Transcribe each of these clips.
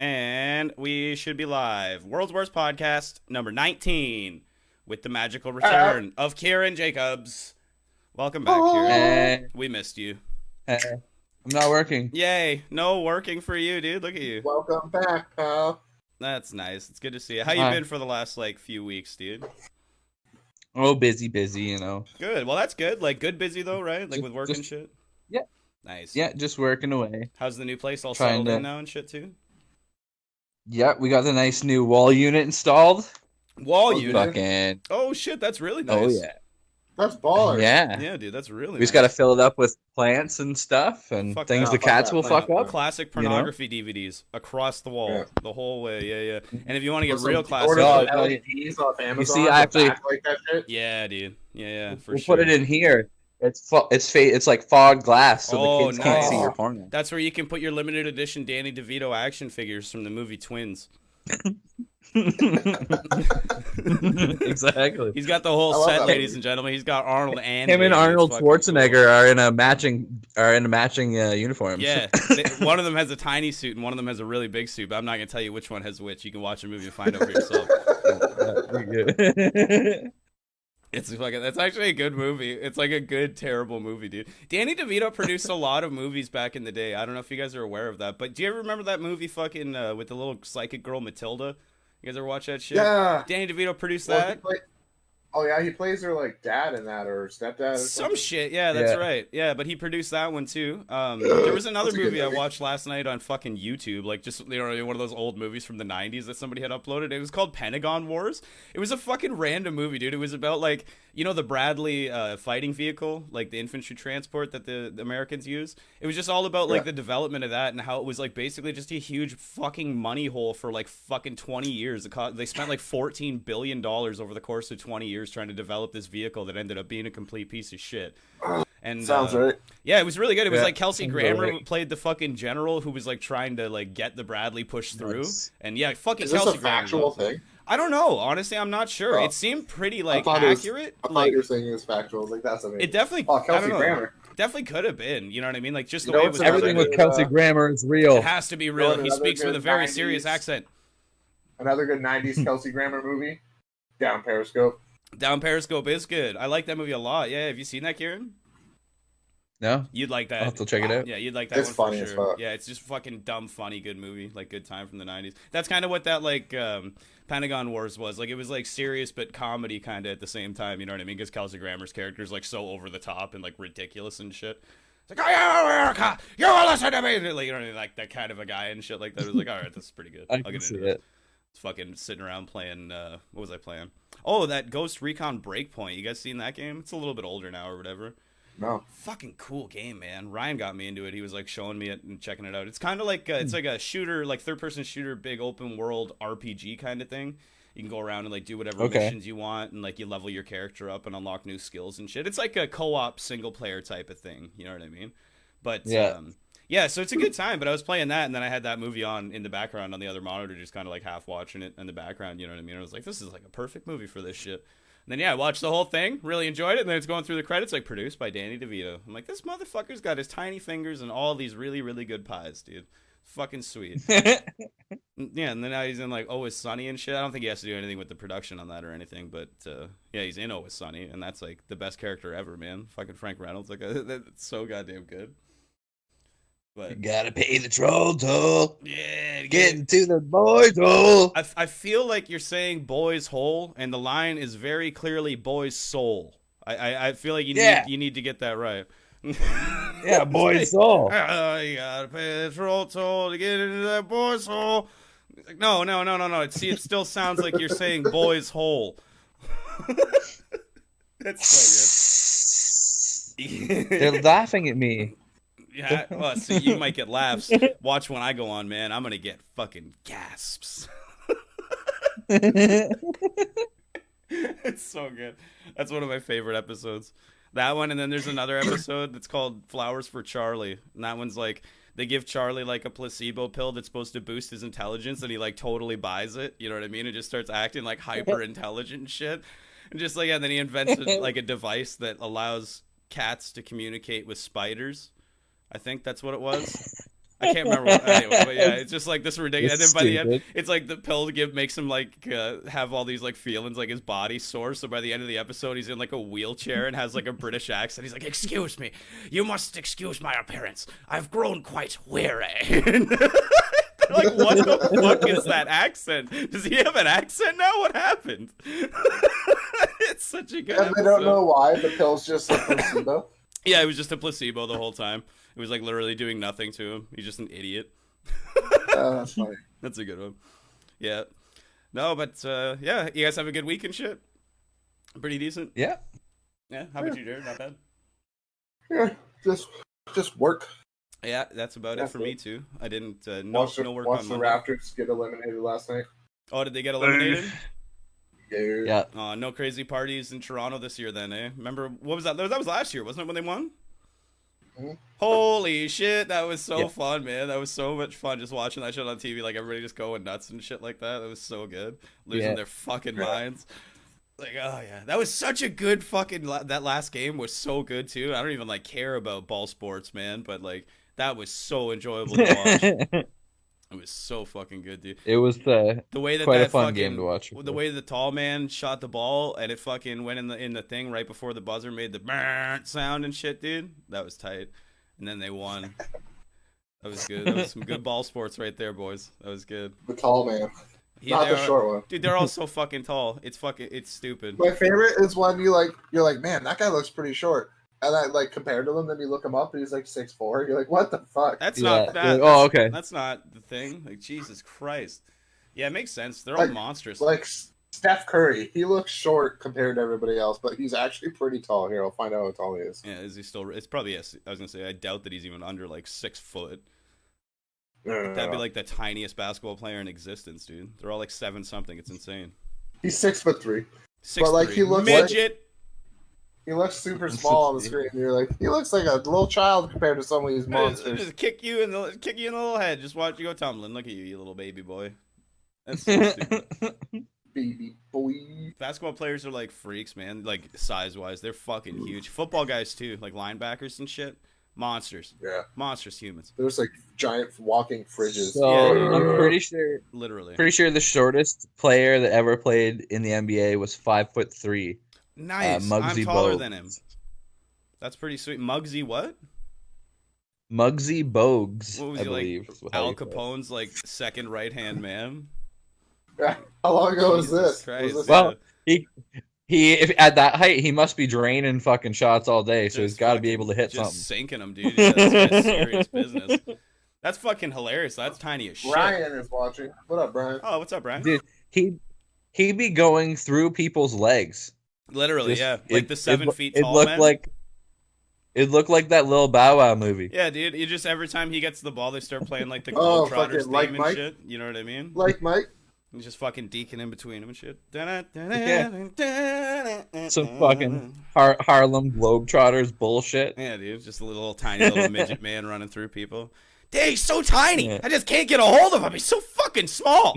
And we should be live. World's Worst Podcast, number 19, with the magical return of Kieran Jacobs. Welcome back, Kieran. Hey. We missed you. Hey. I'm not working. Yay. No working for you, dude. Look at you. Welcome back, pal. That's nice. It's good to see you. How you been for the last, few weeks, dude? Oh, busy, you know. Good. Well, that's good. Good busy, though, right? With work and shit? Yeah. Nice. Yeah, just working away. How's the new place all settled in now and shit, too? Yeah, we got the nice new wall unit installed. Wall unit? Fucking... Oh, shit, that's really nice. Oh, yeah. That's baller. Yeah. Yeah, dude, that's really nice. We just got to fill it up with plants and stuff and things the cats will fuck up. Classic pornography DVDs across the wall, the whole way. Yeah. And if you want to get With real classic, LEDs off Amazon, you see, I actually like that shit? yeah, dude, yeah, for we'll sure. put it in here. It's like fog glass, so the kids can't nice. see your porn. That's where you can put your limited edition Danny DeVito action figures from the movie Twins. Exactly. He's got the whole set, ladies and gentlemen. He's got Arnold and him and Arnold Schwarzenegger are in a matching uniforms. Yeah, one of them has a tiny suit and one of them has a really big suit. But I'm not gonna tell you which one has which. You can watch the movie and find out for yourself. That's actually a good movie. It's like a good, terrible movie, dude. Danny DeVito produced a lot of movies back in the day. I don't know if you guys are aware of that, but do you ever remember that movie with the little psychic girl Matilda? You guys ever watch that shit? Yeah. Danny DeVito produced that. He plays her dad in that or stepdad or some shit. Yeah, that's right. Yeah, but he produced that one too. There was another movie I watched last night on fucking YouTube, one of those old movies from the 90s that somebody had uploaded. It was called Pentagon Wars. It was a fucking random movie, dude. It was about the Bradley fighting vehicle, the infantry transport that the Americans use. It was just all about the development of that and how it was basically just a huge fucking money hole for fucking 20 years. They spent $14 billion over the course of 20 years trying to develop this vehicle that ended up being a complete piece of shit. And sounds right. Yeah, it was really good. It was Kelsey Grammer who played the fucking general who was trying to get the Bradley pushed through. And yeah, fucking Is this Kelsey a factual thing? I don't know. Honestly, I'm not sure. It seemed pretty accurate. I thought you were saying it was factual. That's amazing. It definitely. Kelsey Grammer. Definitely could have been. You know what I mean? Just the way it was. Everything with Kelsey Grammer is real. It has to be real. He speaks with a very serious accent. Another good 90s Kelsey Grammer movie. Down Periscope. Down Periscope is good. I like that movie a lot. Yeah, have you seen that, Kieran? No? You'd like that. I'll have to check it out. Yeah, you'd like that it's one funny for as sure. fuck. Yeah, it's just fucking dumb, funny, good movie. Good time from the 90s. That's kind of what that, Pentagon Wars was. It was, serious but comedy kind of at the same time, you know what I mean? Because Kelsey Grammer's character is, so over the top and, ridiculous and shit. It's like, oh, America, you will listen to me! You know what I mean? That kind of a guy and shit like that. It was all right, this is pretty good. I'll get see into it. Fucking sitting around playing, what was I playing? Oh, that Ghost Recon Breakpoint. You guys seen that game? It's a little bit older now or whatever. No. Fucking cool game, man. Ryan got me into it. He was showing me it and checking it out. It's kind of it's like a shooter, third-person shooter, big open world RPG kind of thing. You can go around and do whatever missions you want, and you level your character up and unlock new skills and shit. It's like a co-op single-player type of thing. You know what I mean? But yeah, so it's a good time. But I was playing that, and then I had that movie on in the background on the other monitor, just kind of half watching it in the background. You know what I mean? I was like, this is a perfect movie for this shit. And then I watched the whole thing, really enjoyed it, and then it's going through the credits produced by Danny DeVito. I'm like, this motherfucker's got his tiny fingers and all these really, really good pies, dude. Fucking sweet. Yeah, and then now he's in Always Sunny and shit. I don't think he has to do anything with the production on that or anything, but yeah, he's in Always Sunny, and that's the best character ever, man. Fucking Frank Reynolds, that's so goddamn good. But you gotta pay the troll toll. Yeah, getting to the boys' hole. I feel like you're saying boys' hole, and the line is very clearly boys' soul. I feel like you need to get that right. Yeah, boys' soul. You gotta pay the troll toll to get into that boys' hole. No. See, it still sounds like you're saying boys' hole. That's so good. They're laughing at me. Yeah, well, see, you might get laughs. Watch when I go on, man. I'm gonna get fucking gasps. It's so good. That's one of my favorite episodes. That one, and then there's another episode that's called Flowers for Charlie. And that one's they give Charlie a placebo pill that's supposed to boost his intelligence, and he totally buys it. You know what I mean? And just starts acting hyper intelligent and shit. And just and then he invents a device that allows cats to communicate with spiders. I think that's what it was. I can't remember what, anyway, but yeah, it's just like this ridiculous. And It's then by the end, stupid. it's like the pill makes him like have all these like feelings, like his body sore. So by the end of the episode, he's in like a wheelchair and has like a British accent. He's like, "Excuse me, you must excuse my appearance. I've grown quite weary." Like, what the fuck is that accent? Does he have an accent now? What happened? It's such a good And they don't know why. The pill's just a placebo. Yeah, it was just a placebo the whole time. It was like literally doing nothing to him. He's just an idiot. That's funny. That's a good one. Yeah. No, but yeah, you guys have a good week and shit? Pretty decent? Yeah. Yeah. How about you, Jared? Not bad? Yeah, just work. Yeah, that's about it That's for it. me too. I didn't Watch no work the on Monday. Raptors get eliminated last night. Oh, did they get eliminated? Yeah. Yeah. No crazy parties in Toronto this year then, eh? Remember, what was that? That was last year, wasn't it, when they won? Mhm. Holy shit, that was so Yeah. fun, man. That was so much fun just watching that shit on TV. Like, everybody just going nuts and shit like that. That was so good. Losing Yeah. their fucking minds. Like, oh, yeah. That was such a good fucking... that last game was so good, too. I don't even, like, care about ball sports, man. But, like, that was so enjoyable to watch. It was so fucking good, dude. It was The way that quite that a fun fucking, game to watch. The way the tall man shot the ball and it fucking went in the thing right before the buzzer made the brrrt sound and shit, dude. That was tight. And then they won. That was good. That was some good ball sports right there, boys. That was good. The tall man, Yeah, not the they're- short one. Dude, they're all so fucking tall. It's stupid. My favorite is when you're like, man, that guy looks pretty short. And I like compared to him, then you look him up and he's like 6'4". You're like, what the fuck? That's Yeah. not that. Oh, okay. That's not the thing. Like, Jesus Christ. Yeah, it makes sense. They're all Like- monstrous. Like Steph Curry, he looks short compared to everybody else, but he's actually pretty tall. Here, I'll find out how tall he is. Yeah, is he still? It's probably. Yes, I was gonna say. I doubt that he's even under like 6 foot. No. That'd be like the tiniest basketball player in existence, dude. They're all like 7 something. It's insane. He's 6'3". 6'3". like, he looks like- midget. He looks super small on the screen. And you're like, he looks like a little child compared to some of these Just monsters. kick you in the little head. Just watch you go tumbling. Look at you, you little baby boy. That's so stupid. Baby boy. Basketball players are like freaks, man. Like size wise, they're fucking huge. Football guys too, like linebackers and shit. Monsters, Yeah, monstrous humans, there's like giant walking fridges. So Yeah. I'm literally. pretty sure the shortest player that ever played in the NBA was 5'3". Nice. I'm Muggsy taller Bogues. than him. That's pretty sweet. Muggsy what? Muggsy Bogues, What was I he, like, believe. is how Al you say it. Capone's like second right hand man. How long ago was Jesus this? Christ, Was this Well, He if at that height, he must be draining fucking shots all day, so he's Just got to be fucking- able to hit just something. sinking them, dude. Yeah, that's serious business. That's fucking hilarious. That's tiny as shit. Brian is watching. What up, Brian? Oh, what's up, Brian? Dude, he'd be going through people's legs. Literally, Just- yeah. Like the 7 feet It tall looked man. like it looked like that little Bow Wow movie. Yeah, dude. You just every time he gets the ball, they start playing like the Oh, Globetrotters fucking theme like and Mike? shit. You know what I mean? Like Mike? He's just fucking deacon in between them and shit. Some fucking Harlem Globetrotters bullshit. Yeah, dude. Just a little tiny little midget man running through people. Dang, he's so tiny. Yeah. I just can't get a hold of him. He's so fucking small.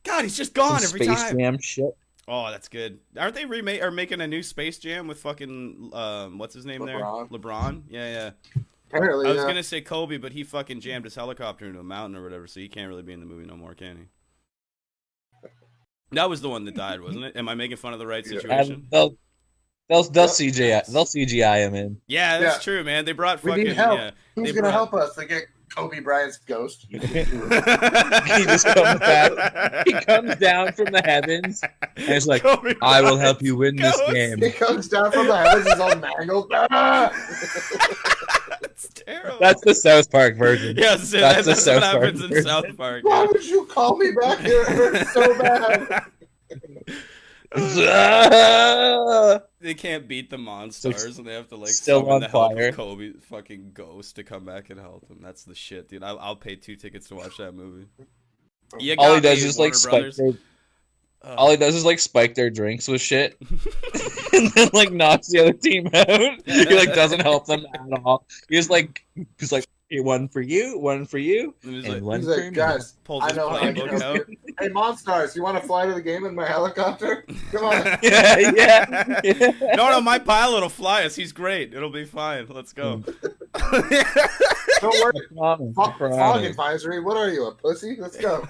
God, he's just gone Some every Space time. Jam shit. Oh, that's good. Aren't they making a new Space Jam with fucking what's his name LeBron. there? LeBron. Yeah. Apparently, I was yeah. gonna say Kobe, but he fucking jammed his helicopter into a mountain or whatever, so he can't really be in the movie no more, can he? That was the one that died, wasn't it? Am I making fun of the right Yeah. situation? And they'll Yep. CGI him in. Yeah, that's Yeah. true, man. They brought We fucking need help. yeah. Who's they gonna brought- help us to get Kobe Bryant's ghost? He just comes back. He comes down from the heavens and he's like, Kobe "I will Bryant's help you win this ghost. game." He comes down from the heavens. He's all mangled. Ah! That's terrible. That's the South Park version. yes, that's the that's South what Park happens in version. South Park. Why Yeah. would you call me back here? It hurts so bad. They can't beat the Monstars, and they have to like Still summon on the help fire. of Kobe fucking ghost to come back and help them. That's the shit, dude. I'll pay 2 tickets to watch that movie. You All he got does me, is like Warner Brothers. spectate. All he does is like spike their drinks with shit, and then like knocks the other team out. He like doesn't help them at all. He's like, hey, one for you, and one for me. Guys, Pulls I his know how to playbook out. Hey, Monstars, you want to fly to the game in my helicopter? Come on. yeah. No, my pilot will fly us. He's great. It'll be fine. Let's go. Don't worry. Promise. Fog advisory. What are you, a pussy? Let's go.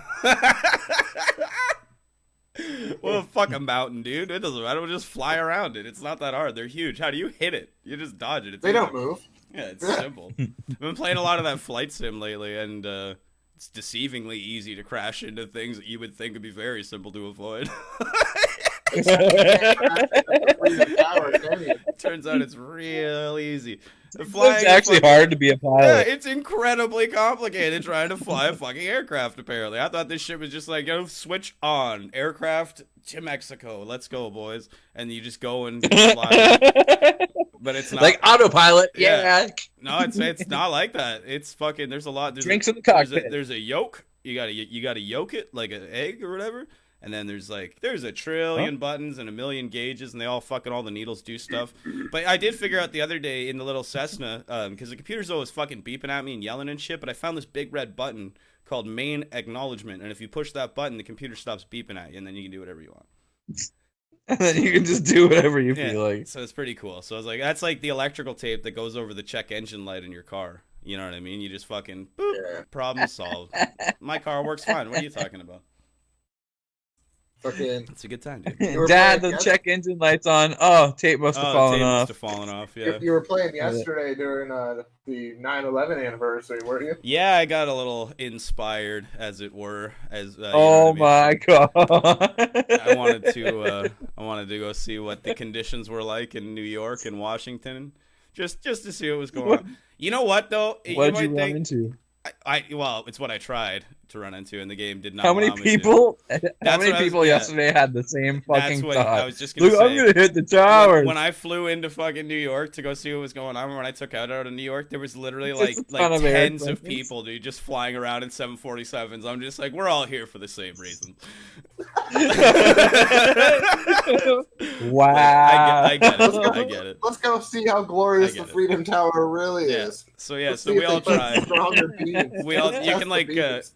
Well, fuck a mountain, dude. It doesn't matter. We'll just fly around it. It's not that hard. They're huge. How do you hit it? You just dodge it. They don't move. Yeah, it's simple. I've been playing a lot of that flight sim lately, and it's deceivingly easy to crash into things that you would think would be very simple to avoid. Turns out it's real easy. It's actually hard to be a pilot. Yeah, it's incredibly complicated trying to fly a fucking aircraft, apparently. I thought this shit was just like, switch on. Aircraft to Mexico. Let's go, boys. And you just go and fly. But it's not. Like autopilot. Yeah. No, it's not like that. It's fucking, there's a lot. Drinks in the cockpit. There's a yolk. You gotta yolk it like an egg or whatever. And then there's a trillion buttons and a million gauges, and they all the needles do stuff. But I did figure out the other day in the little Cessna, because the computer's always fucking beeping at me and yelling and shit, but I found this big red button called main acknowledgement. And if you push that button, the computer stops beeping at you, and then you can do whatever you want. And then you can just do whatever you feel like. So it's pretty cool. So I was like, that's like the electrical tape that goes over the check engine light in your car. You know what I mean? You just fucking, boop, problem solved. My car works fine. What are you talking about? Fucking. It's a good time, dude. Dad, the check engine light's on. Oh, tape must have fallen off. Yeah. You were playing yesterday during the 9/11 anniversary, weren't you? Yeah, I got a little inspired, as it were. Oh my god! I wanted to go see what the conditions were like in New York and Washington, just to see what was going on. You know what though? What did you run into? Well, it's what I tried to run into, and the game did not. How many people? How many people yesterday had the same fucking thought? I was just gonna say. I'm gonna hit the towers. When I flew into fucking New York to go see what was going on, when I took out of New York, there was literally like tens of people, dude, just flying around in 747s. I'm just like, we're all here for the same reason. Wow. I get it. Let's go see how glorious the Freedom Tower really is. So we all tried.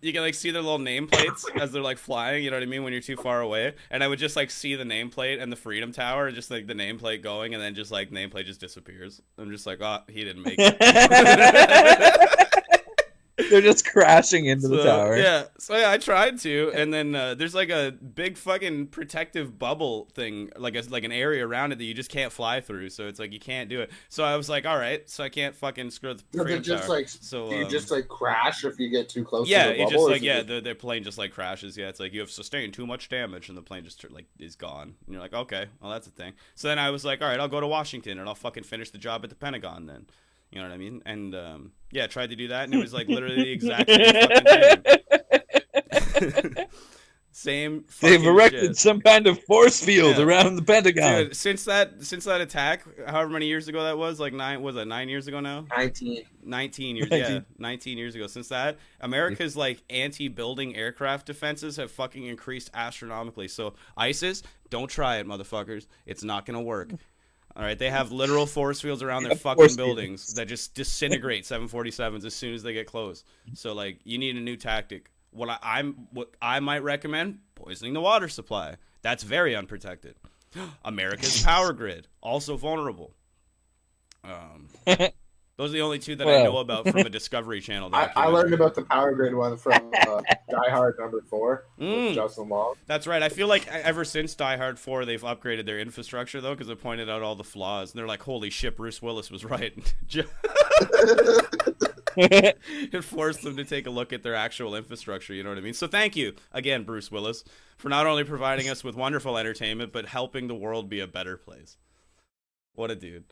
You can see their little nameplates as they're like flying, you know what I mean, when you're too far away. And I would just like see the nameplate and the Freedom Tower, and just like the nameplate going, and then just like nameplate just disappears. I'm just like, oh, he didn't make it. They're just crashing into the tower. Yeah. So yeah, I tried to, and then there's like a big fucking protective bubble thing, like an area around it that you just can't fly through. So it's like you can't do it. So I was like, all right, so I can't fucking screw the Freedom Tower. Do you just like crash if you get too close? Yeah, to the it bubble, just like the plane just like crashes. Yeah, it's like you have sustained too much damage, and the plane just like is gone. And you're like, okay, well that's a thing. So then I was like, all right, I'll go to Washington and I'll fucking finish the job at the Pentagon then. You know what I mean? And yeah, I tried to do that, and it was like literally the exact same fucking thing. Same fucking They've erected shit. some kind of force field around the Pentagon. Dude, since that attack, however many years ago that was, like 9 years ago now? 19 years, yeah. 19 years ago. Since that, America's like anti-building aircraft defenses have fucking increased astronomically. So ISIS, don't try it, motherfuckers. It's not gonna work. All right, they have literal force fields around their fucking buildings that just disintegrate 747s as soon as they get close. So like, you need a new tactic. What I might recommend, poisoning the water supply. That's very unprotected. America's power grid, also vulnerable. Those are the only two that I know about from a Discovery Channel documentary. I learned about the power grid one from Die Hard #4 with Justin Long. That's right. I feel like ever since Die Hard 4, they've upgraded their infrastructure, though, because it pointed out all the flaws. And they're like, holy shit, Bruce Willis was right. It forced them to take a look at their actual infrastructure, you know what I mean? So thank you, again, Bruce Willis, for not only providing us with wonderful entertainment, but helping the world be a better place. What a dude.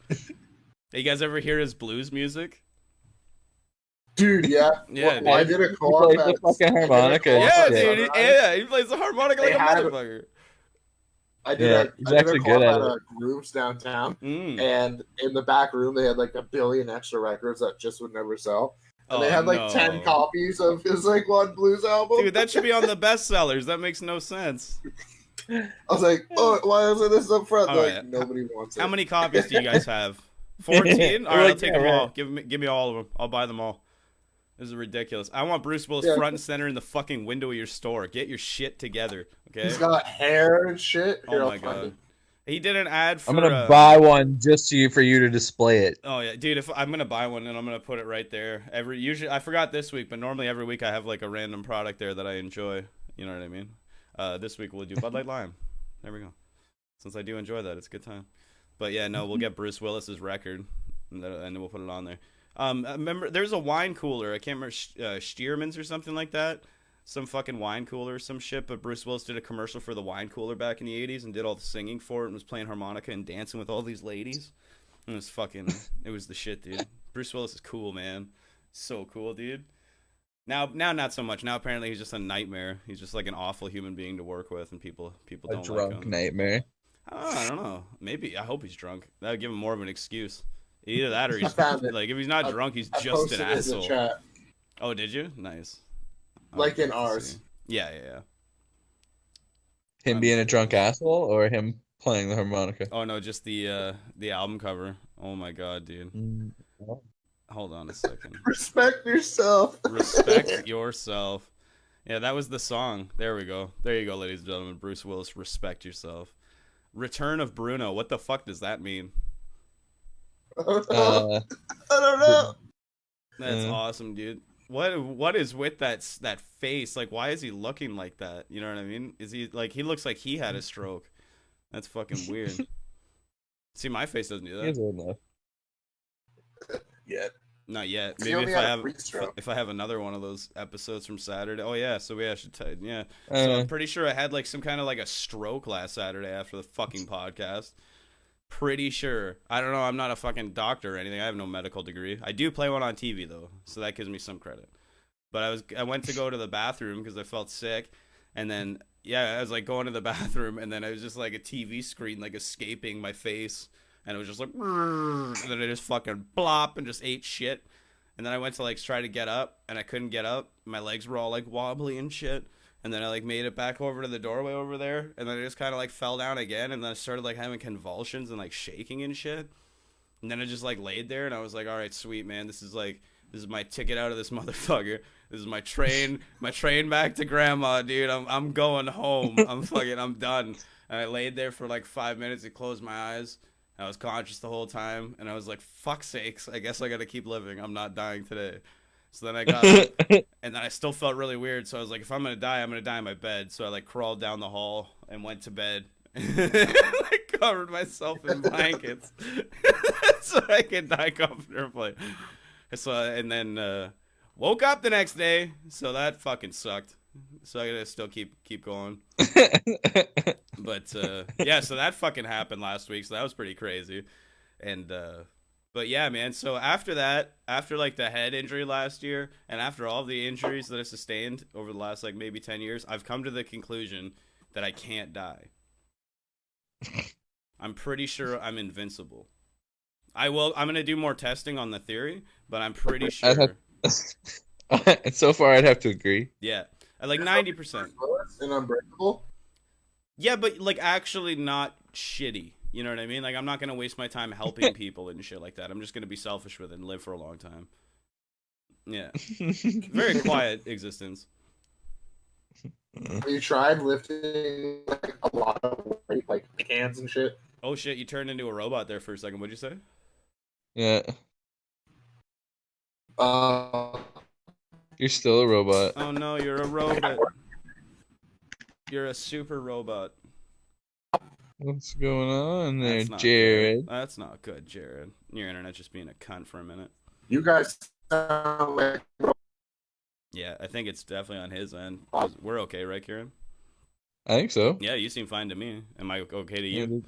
You guys ever hear his blues music? Dude, yeah. Yeah, I did a co-op at fucking harmonica. Yeah, dude. Yeah, he plays the harmonica like a motherfucker. I did a co-op at a Grooves downtown, and in the back room they had like 1 billion extra records that just would never sell. And they had like 10 copies of his like one blues album. Dude, that should be on the bestsellers. That makes no sense. I was like, oh, why isn't this up front? Like, right. nobody wants it. How many copies do you guys have? 14? All right, I'll take them all. Give me all of them. I'll buy them all. This is ridiculous. I want Bruce Willis front and center in the fucking window of your store. Get your shit together, okay? He's got hair and shit. Here, oh my god. He did an ad for... I'm gonna buy one just for you to display it. Oh yeah, dude. If I'm gonna buy one and I'm gonna put it right there. Usually I forgot this week, but normally every week I have like a random product there that I enjoy. You know what I mean? This week we'll do Bud Light Lime. There we go. Since I do enjoy that, it's a good time. But yeah, no, we'll get Bruce Willis's record and then we'll put it on there. Remember, there's a wine cooler. I can't remember, Stearman's or something like that. Some fucking wine cooler or some shit. But Bruce Willis did a commercial for the wine cooler back in the 80s and did all the singing for it and was playing harmonica and dancing with all these ladies. And it was the shit, dude. Bruce Willis is cool, man. So cool, dude. Now not so much. Now apparently he's just a nightmare. He's just like an awful human being to work with, and people don't like him. A drunk nightmare. I don't know. Maybe. I hope he's drunk. That would give him more of an excuse. Either that or he's like, if he's not drunk, he's just an asshole. Oh, did you? Nice. Like in ours. Yeah. Him being a drunk asshole or him playing the harmonica? Oh no, just the album cover. Oh my god, dude. Hold on a second. Respect yourself. Respect yourself. Yeah, that was the song. There we go. There you go, ladies and gentlemen. Bruce Willis, respect yourself. Return of Bruno. What the fuck does that mean? I don't know. That's awesome, dude. What is with that face? Like, why is he looking like that? You know what I mean? Is he like, he looks like he had a stroke? That's fucking weird. See, my face doesn't do that. He's old enough. Yet. Not yet. Maybe if I have another one of those episodes from Saturday. Oh yeah, so I should yeah. So I'm pretty sure I had like some kind of like a stroke last Saturday after the fucking podcast. Pretty sure. I don't know. I'm not a fucking doctor or anything. I have no medical degree. I do play one on TV though, so that gives me some credit. But I went to go to the bathroom because I felt sick, and then I was like going to the bathroom, and then I was just like a TV screen like escaping my face, and it was just like, and then I just fucking blop and just ate shit, and then I went to like try to get up, and I couldn't get up. My legs were all like wobbly and shit. And then I like made it back over to the doorway over there, and then I just kind of like fell down again, and then I started like having convulsions and like shaking and shit. And then I just like laid there, and I was like, all right, sweet, man, this is my ticket out of this motherfucker. This is my train back to grandma, dude. I'm going home. I'm done. And I laid there for like 5 minutes and closed my eyes. I was conscious the whole time, and I was like, fuck sakes, I guess I gotta keep living. I'm not dying today. So then I got up, and then I still felt really weird. So I was like, if I'm going to die, I'm going to die in my bed. So I like crawled down the hall and went to bed. Like covered myself in blankets so I could die comfortably. So, and then woke up the next day. So that fucking sucked. So I got to still keep going. But yeah, so that fucking happened last week. So that was pretty crazy. And but yeah, man, so after that, after like the head injury last year, and after all the injuries that I sustained over the last like maybe 10 years, I've come to the conclusion that I can't die. I'm pretty sure I'm invincible. I'm going to do more testing on the theory, but I'm pretty sure. So far, I'd have to agree. Yeah, at like 90%. And unbreakable? Yeah, but like actually not shitty. You know what I mean? Like, I'm not going to waste my time helping people and shit like that. I'm just going to be selfish with it and live for a long time. Yeah. Very quiet existence. Have you tried lifting like a lot of weight, like cans and shit? Oh shit, you turned into a robot there for a second. What'd you say? Yeah. You're still a robot. Oh no, you're a robot. You're a super robot. What's going on there, Jared? That's not good, Jared. Your internet's just being a cunt for a minute. You guys sound like... Yeah, I think it's definitely on his end. We're okay, right, Kieran? I think so. Yeah, you seem fine to me. Am I okay to you?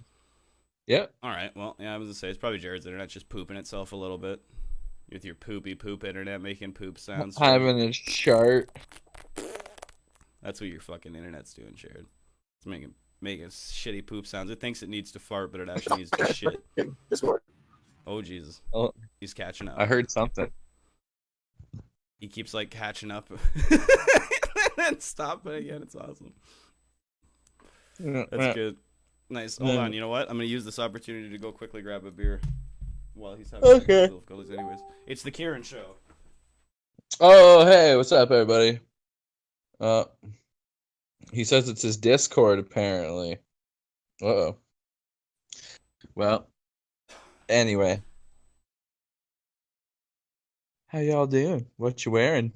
Yeah. All right, well, yeah, I was going to say, it's probably Jared's internet just pooping itself a little bit. With your poopy poop internet making poop sounds. Having a chart. That's what your fucking internet's doing, Jared. It's making shitty poop sounds. It thinks it needs to fart, but it actually needs to shit. Oh Jesus! Oh, he's catching up. I heard something. He keeps like catching up, and then stopping again. It's awesome. That's good. Nice. Hold on. You know what? I'm gonna use this opportunity to go quickly grab a beer while he's having difficulties. Anyways, it's the Kieran Show. Oh, hey, what's up, everybody? He says it's his Discord, apparently. Uh-oh. Well, anyway. How y'all doing? What you wearing?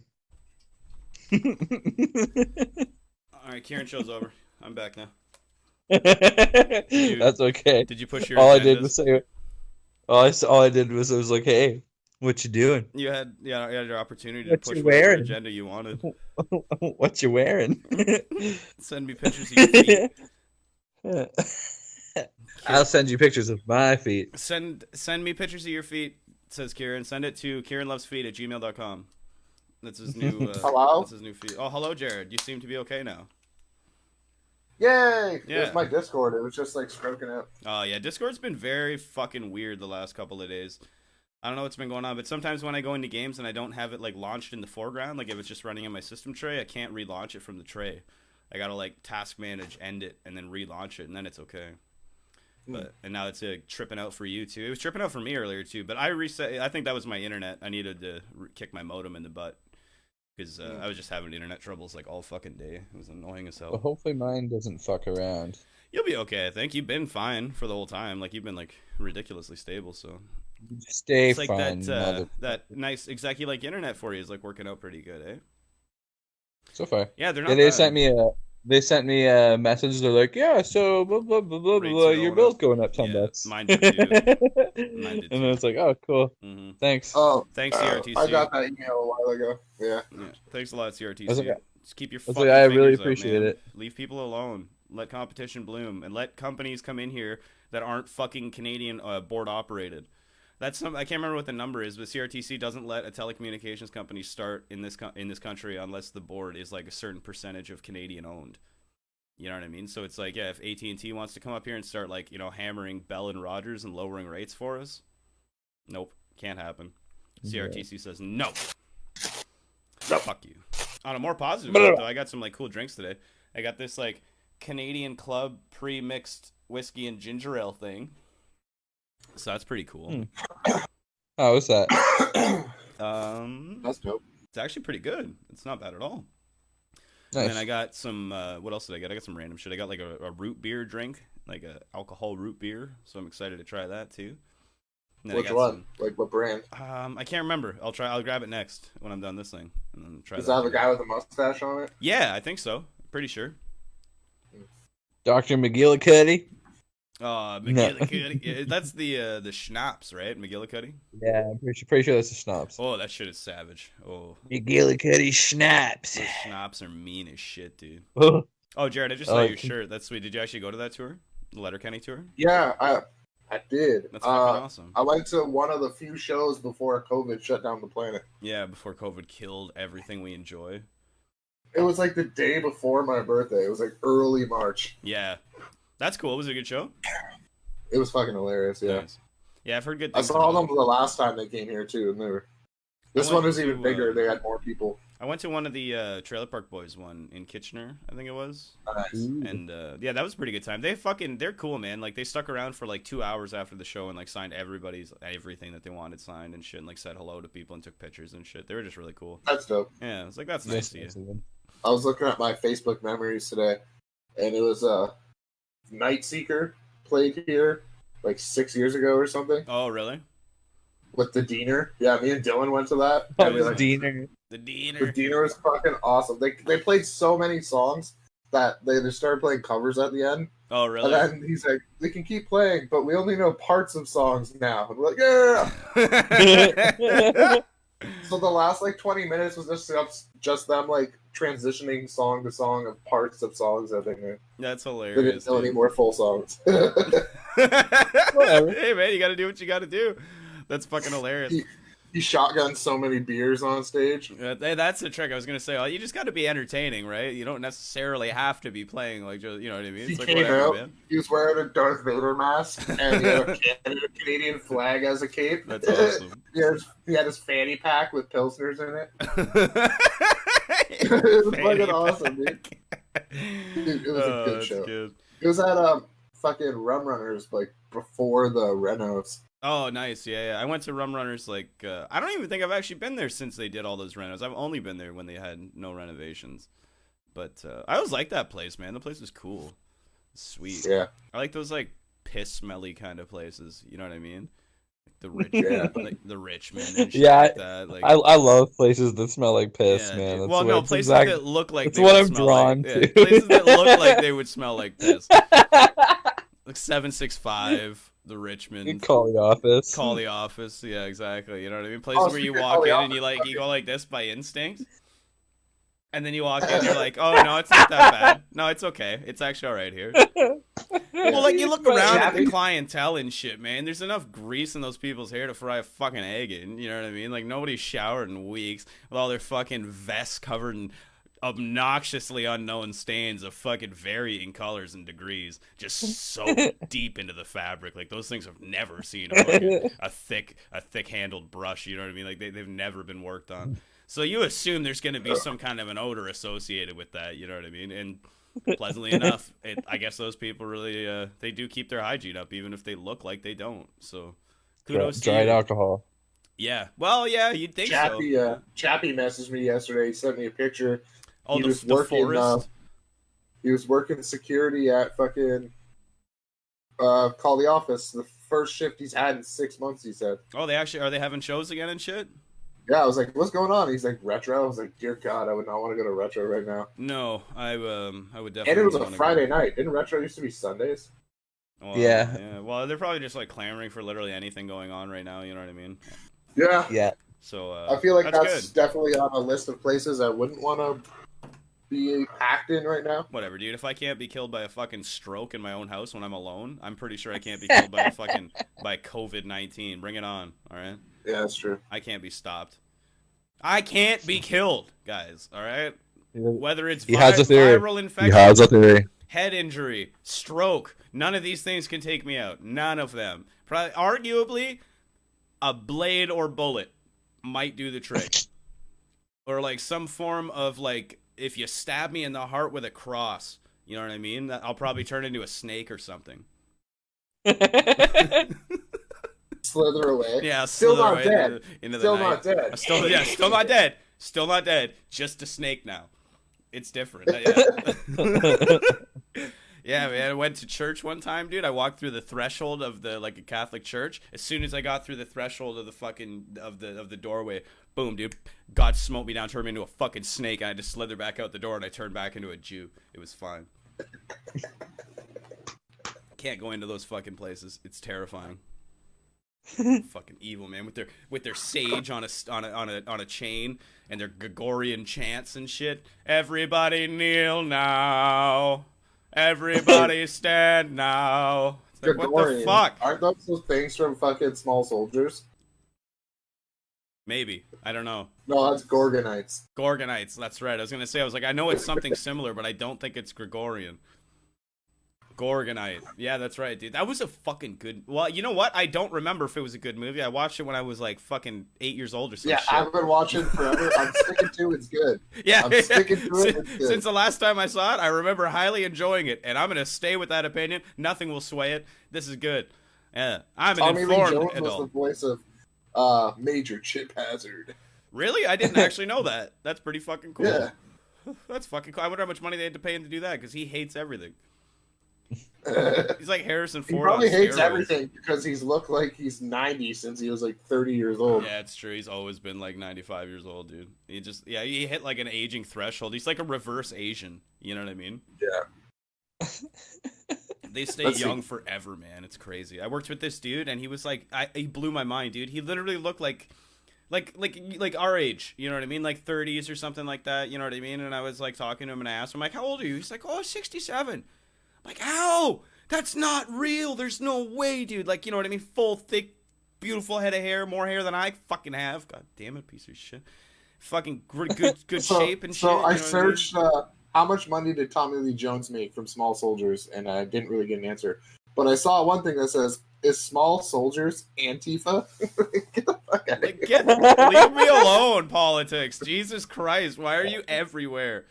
All right, Kieran Show's over. I'm back now. That's okay. Did you push your all agendas? I did was say all I did was I was like, hey, what you doing? You had your opportunity what to push you whatever wearing? agenda you wanted. What you wearing? Send me pictures of your feet. I'll send you pictures of my feet. Send me pictures of your feet, says Kieran. Send it to KieranLovesFeet@gmail.com. That's his new hello? That's his new feed. Oh, hello, Jared. You seem to be okay now. Yay! Yeah. It was my Discord. It was just like stroking out. Oh yeah, Discord's been very fucking weird the last couple of days. I don't know what's been going on, but sometimes when I go into games and I don't have it like launched in the foreground, like if it's just running in my system tray, I can't relaunch it from the tray. I gotta like task manage, end it, and then relaunch it, and then it's okay. But and now it's tripping out for you too. It was tripping out for me earlier too, but I reset. I think that was my internet. I needed to kick my modem in the butt because I was just having internet troubles like all fucking day. It was annoying as hell. Well, hopefully mine doesn't fuck around. You'll be okay. I think you've been fine for the whole time. Like you've been like ridiculously stable. So stay it's like fine. That nice exactly like internet for you is like working out pretty good, eh? So far, yeah. They're not. Yeah, they sent me a message. They're like, yeah, so blah blah blah blah blah. Your bill's going up $10. Mine did too. Mine did too. And then it's like, oh, cool. Mm-hmm. Thanks. Oh, thanks CRTC. I got that email a while ago. Yeah. Thanks a lot, CRTC. Just keep your fucking I really fingers appreciate out, man. it. Leave people alone. Let competition bloom, and let companies come in here that aren't fucking Canadian board operated. That's I can't remember what the number is, but CRTC doesn't let a telecommunications company start in this country unless the board is like a certain percentage of Canadian owned. You know what I mean? So it's like, yeah, if AT&T wants to come up here and start like, you know, hammering Bell and Rogers and lowering rates for us, nope, can't happen. CRTC says no. Fuck you. On a more positive note, though, I got some like cool drinks today. I got this like Canadian Club pre-mixed whiskey and ginger ale thing. So that's pretty cool. How was that? That's dope. It's actually pretty good. It's not bad at all. Nice. And then I got some, what else did I get? I got some random shit. I got like a root beer drink, like a alcohol root beer. So I'm excited to try that too. Which one? Like what brand? I can't remember. I'll grab it next when I'm done this thing. And then try Does that have a guy with a mustache on it? Yeah, I think so. Pretty sure. Dr. McGillicuddy? McGillicuddy. Yeah, that's the schnapps, right? McGillicuddy? Yeah, I'm pretty sure that's the schnapps. Oh, that shit is savage. Oh. McGillicuddy schnapps. Those schnapps are mean as shit, dude. Oh, Jared, I just saw your shirt. That's sweet. Did you actually go to that tour? The Letterkenny tour? Yeah, I did. That's fucking awesome. I went to one of the few shows before COVID shut down the planet. Yeah, before COVID killed everything we enjoy. It was like the day before my birthday. It was like early March. Yeah. That's cool. Was it a good show? It was fucking hilarious, yeah. Nice. Yeah, I've heard good I things. saw them the last time they came here, too. And this one was even bigger. They had more people. I went to one of the Trailer Park Boys one in Kitchener, I think it was. Nice. And yeah, that was a pretty good time. They're cool, man. Like they stuck around for like 2 hours after the show and like signed everything that they wanted signed and shit, and like said hello to people and took pictures and shit. They were just really cool. That's dope. Yeah, it's like that's nice to you. I was looking at my Facebook memories today, and it was Night Seeker played here like 6 years ago or something. Oh, really? With the Diener. Yeah, me and Dylan went to that. The Diener. The Diener. The Diener was fucking awesome. They played so many songs that they just started playing covers at the end. Oh, really? And then he's like, "We can keep playing, but we only know parts of songs now." And we're like, "Yeah!" So the last like 20 minutes was just them like transitioning song to song of parts of songs that they knew. That's hilarious. They didn't know any more full songs. Whatever. Hey man, you got to do what you got to do. That's fucking hilarious. He shotgunned so many beers on stage. That's the trick. I was gonna say, you just got to be entertaining, right? You don't necessarily have to be playing like, just, you know what I mean? It's He like came whatever, out. man. He was wearing a Darth Vader mask and he had a Canadian flag as a cape. That's awesome. He had his fanny pack with pilsners in it. It was fucking awesome, dude. It was a good show. Good. It was at fucking Rum Runners, like before the renos. Oh, nice. Yeah. I went to Rum Runners I don't even think I've actually been there since they did all those renos. I've only been there when they had no renovations. But I always liked that place, man. The place was cool. Sweet. Yeah. I like those like piss smelly kind of places. You know what I mean? Like the rich, like the Richmond and shit like that. Like I love places that smell like piss, yeah, man. Well, no, places that look like that's what I'm drawn like, to. Yeah, places that look like they would smell like piss. Like 765, the Richmond. Call the office. Call the office. Yeah, exactly. You know what I mean? Places where you walk in and you go like this by instinct. And then you walk in and you're like, oh, no, it's not that bad. No, it's okay. It's actually all right here. Well, like, you look around at the clientele and shit, man. There's enough grease in those people's hair to fry a fucking egg in. You know what I mean? Like, nobody's showered in weeks with all their fucking vests covered in obnoxiously unknown stains of fucking varying colors and degrees just so deep into the fabric. Like, those things have never seen a thick handled brush. You know what I mean? Like, they've never been worked on. So you assume there's going to be some kind of an odor associated with that, you know what I mean? And pleasantly enough, I guess those people really, they do keep their hygiene up, even if they look like they don't. So kudos to you. Dried alcohol. Yeah. Well, yeah, you'd think so. Chappie messaged me yesterday. He sent me a picture. Oh, the forest? He was working security at fucking Call the Office. The first shift he's had in 6 months, he said. Oh, are they having shows again and shit? Yeah, I was like, "What's going on?" He's like, "Retro." I was like, "Dear God, I would not want to go to Retro right now." No, I would definitely. And it was a Friday night. Didn't Retro used to be Sundays? Well, yeah. Well, they're probably just like clamoring for literally anything going on right now. You know what I mean? Yeah. So I feel like that's definitely on a list of places I wouldn't want to be packed in right now. Whatever, dude. If I can't be killed by a fucking stroke in my own house when I'm alone, I'm pretty sure I can't be killed by by COVID-19. Bring it on. All right. Yeah, that's true. I can't be stopped. I can't be killed, guys. All right. Whether it's viral infection, head injury, stroke, none of these things can take me out. None of them. Arguably, a blade or bullet might do the trick, or like some form of like if you stab me in the heart with a cross. You know what I mean? I'll probably turn into a snake or something. Slither away. Yeah, still slither not away dead. Into the still night. Not dead. Still not dead. Still not dead. Just a snake now. It's different. Yeah, man. I went to church one time, dude. I walked through the threshold of a Catholic church. As soon as I got through the threshold of the fucking of the doorway, boom, dude. God smote me down, turned me into a fucking snake, and I just slithered back out the door, and I turned back into a Jew. It was fine. Can't go into those fucking places. It's terrifying. Fucking evil, man, with their sage on a chain and their Gregorian chants and shit. Everybody kneel now. Everybody stand now. It's like, what the fuck? Aren't those things from fucking Small Soldiers? Maybe. I don't know. No, that's Gorgonites. Gorgonites, that's right. I was like, I know it's something similar, but I don't think it's Gregorian. Gorgonite. Yeah, that's right, dude. That was a fucking good... Well, you know what? I don't remember if it was a good movie. I watched it when I was like fucking 8 years old or something. Yeah, I've been watching forever. I'm sticking to it's good. Yeah. I'm sticking to it. It's good. Since the last time I saw it, I remember highly enjoying it, and I'm going to stay with that opinion. Nothing will sway it. This is good. Yeah, I'm an informed Tommy Lee Jones adult. was the voice of Major Chip Hazard. Really? I didn't actually know that. That's pretty fucking cool. Yeah. That's fucking cool. I wonder how much money they had to pay him to do that, because he hates everything. He's like Harrison Ford. He probably hates steroids. everything because he's looked like he's 90 since he was like 30 years old. Yeah, it's true. He's always been like 95 years old, dude. He hit like an aging threshold. He's like a reverse Asian. You know what I mean? Yeah. They stay young forever, man. It's crazy. I worked with this dude, and he was like, he blew my mind, dude. He literally looked like our age. You know what I mean? Like 30s or something like that. You know what I mean? And I was like talking to him, and I asked him like, "How old are you?" He's like, "Oh, 67." Like, how? That's not real. There's no way, dude. Like, you know what I mean? Full, thick, beautiful head of hair, more hair than I fucking have. God damn it, piece of shit. Fucking good shape and shit. So I searched how much money did Tommy Lee Jones make from Small Soldiers, and I didn't really get an answer. But I saw one thing that says, "Is Small Soldiers Antifa?" Get the fuck out of here. Leave me alone, politics. Jesus Christ, why are you everywhere?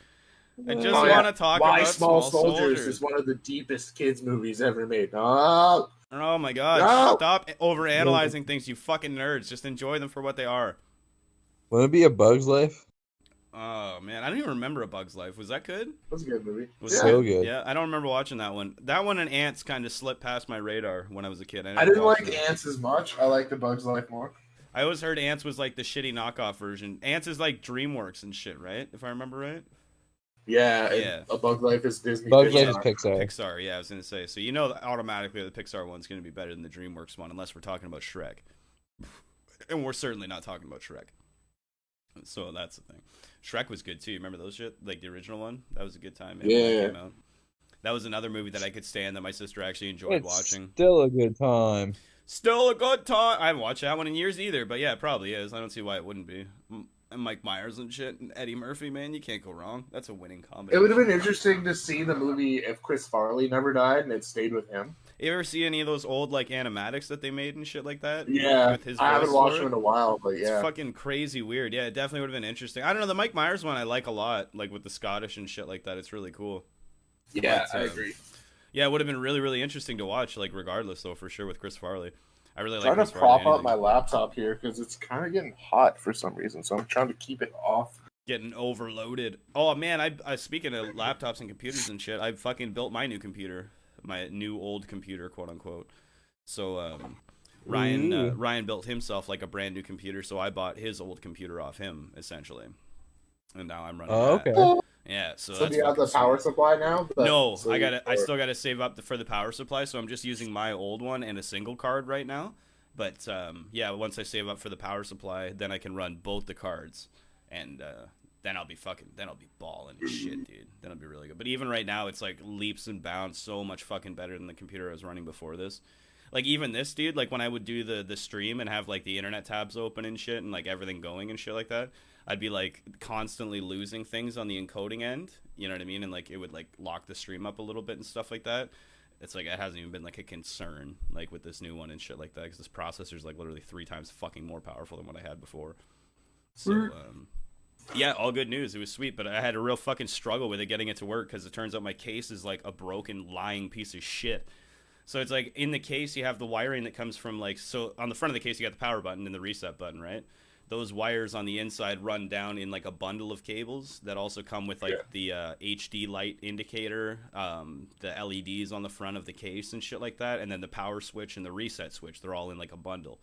I just want to talk My about Small Small Soldiers is one of the deepest kids movies ever made. Oh, oh my god! No. Stop overanalyzing things, you fucking nerds. Just enjoy them for what they are. Wouldn't it be A Bug's Life? Oh man, I don't even remember A Bug's Life. Was that good? That's a good movie. So good. Yeah, I don't remember watching that one. That one and Ants kind of slipped past my radar when I was a kid. I didn't like Ants as much. I liked A Bug's Life more. I always heard Ants was like the shitty knockoff version. Ants is like DreamWorks and shit, right? If I remember right. Yeah. A Bug's Life is Disney. Bug's Life is Pixar. Pixar, yeah, I was gonna say. So you know that automatically the Pixar one's gonna be better than the DreamWorks one, unless we're talking about Shrek. And we're certainly not talking about Shrek. So that's the thing. Shrek was good too. You remember those shit? Like the original one? That was a good time. Man, when that came out. That was another movie that I could stand that my sister actually enjoyed watching. Still a good time. Still a good time. I haven't watched that one in years either, but yeah, it probably is. I don't see why it wouldn't be. And Mike Myers and shit, and Eddie Murphy, man, you can't go wrong. That's a winning comedy. It would have been interesting to see the movie if Chris Farley never died and it stayed with him. You ever see any of those old like animatics that they made and shit like that? Yeah, with his I haven't watched them in a while, but yeah, it's fucking crazy weird. Yeah, it definitely would have been interesting. I don't know, the Mike Myers one I like a lot, like with the Scottish and shit like that. It's really cool. Yeah, I agree. Yeah, it would have been really, really interesting to watch, like regardless though, for sure with Chris Farley. I really like. I'm trying to prop up my laptop here because it's kind of getting hot for some reason, so I'm trying to keep it off. Getting overloaded. Oh man, I speaking of laptops and computers and shit, I fucking built my new computer, my new old computer, quote unquote. So Ryan built himself like a brand new computer, so I bought his old computer off him essentially, and now I'm running. Okay. Yeah, so do you have the power supply now? No, I still gotta save up for the power supply, so I'm just using my old one and a single card right now. But yeah, once I save up for the power supply, then I can run both the cards, and then I'll be balling and shit, dude. Then I'll be really good. But even right now, it's like leaps and bounds so much fucking better than the computer I was running before this. Like even this, dude, like when I would do the stream and have like the internet tabs open and shit and like everything going and shit like that, I'd be like constantly losing things on the encoding end, you know what I mean? And like it would like lock the stream up a little bit and stuff like that. It's like it hasn't even been like a concern like with this new one and shit like that, because this processor's like literally 3 times fucking more powerful than what I had before. So yeah, all good news. It was sweet, but I had a real fucking struggle with it getting it to work because it turns out my case is like a broken lying piece of shit. So it's like in the case you have the wiring that comes from like, so on the front of the case you got the power button and the reset button, right? Those wires on the inside run down in like a bundle of cables that also come with like the HD light indicator, the LEDs on the front of the case and shit like that, and then the power switch and the reset switch. They're all in like a bundle.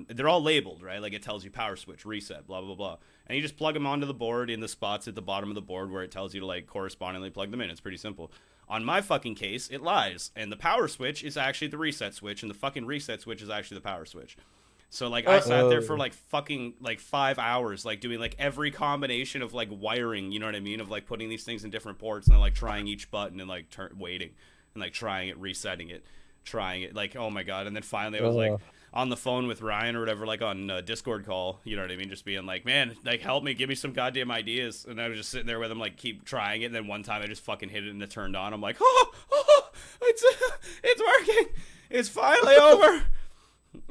They're all labeled, right? Like it tells you power switch, reset, blah blah blah, and you just plug them onto the board in the spots at the bottom of the board where it tells you to like correspondingly plug them in. It's pretty simple. On my fucking case, it lies, and the power switch is actually the reset switch, and the fucking reset switch is actually the power switch. So like I sat there for like fucking like 5 hours, like doing like every combination of like wiring, you know what I mean, of like putting these things in different ports and then like trying each button and like waiting and like trying it, resetting it, trying it, like oh my god. And then finally I was like on the phone with Ryan or whatever, like on Discord call, you know what I mean, just being like, man, like help me, give me some goddamn ideas. And I was just sitting there with him, like keep trying it, and then one time I just fucking hit it and it turned on. I'm like, it's working, it's finally over.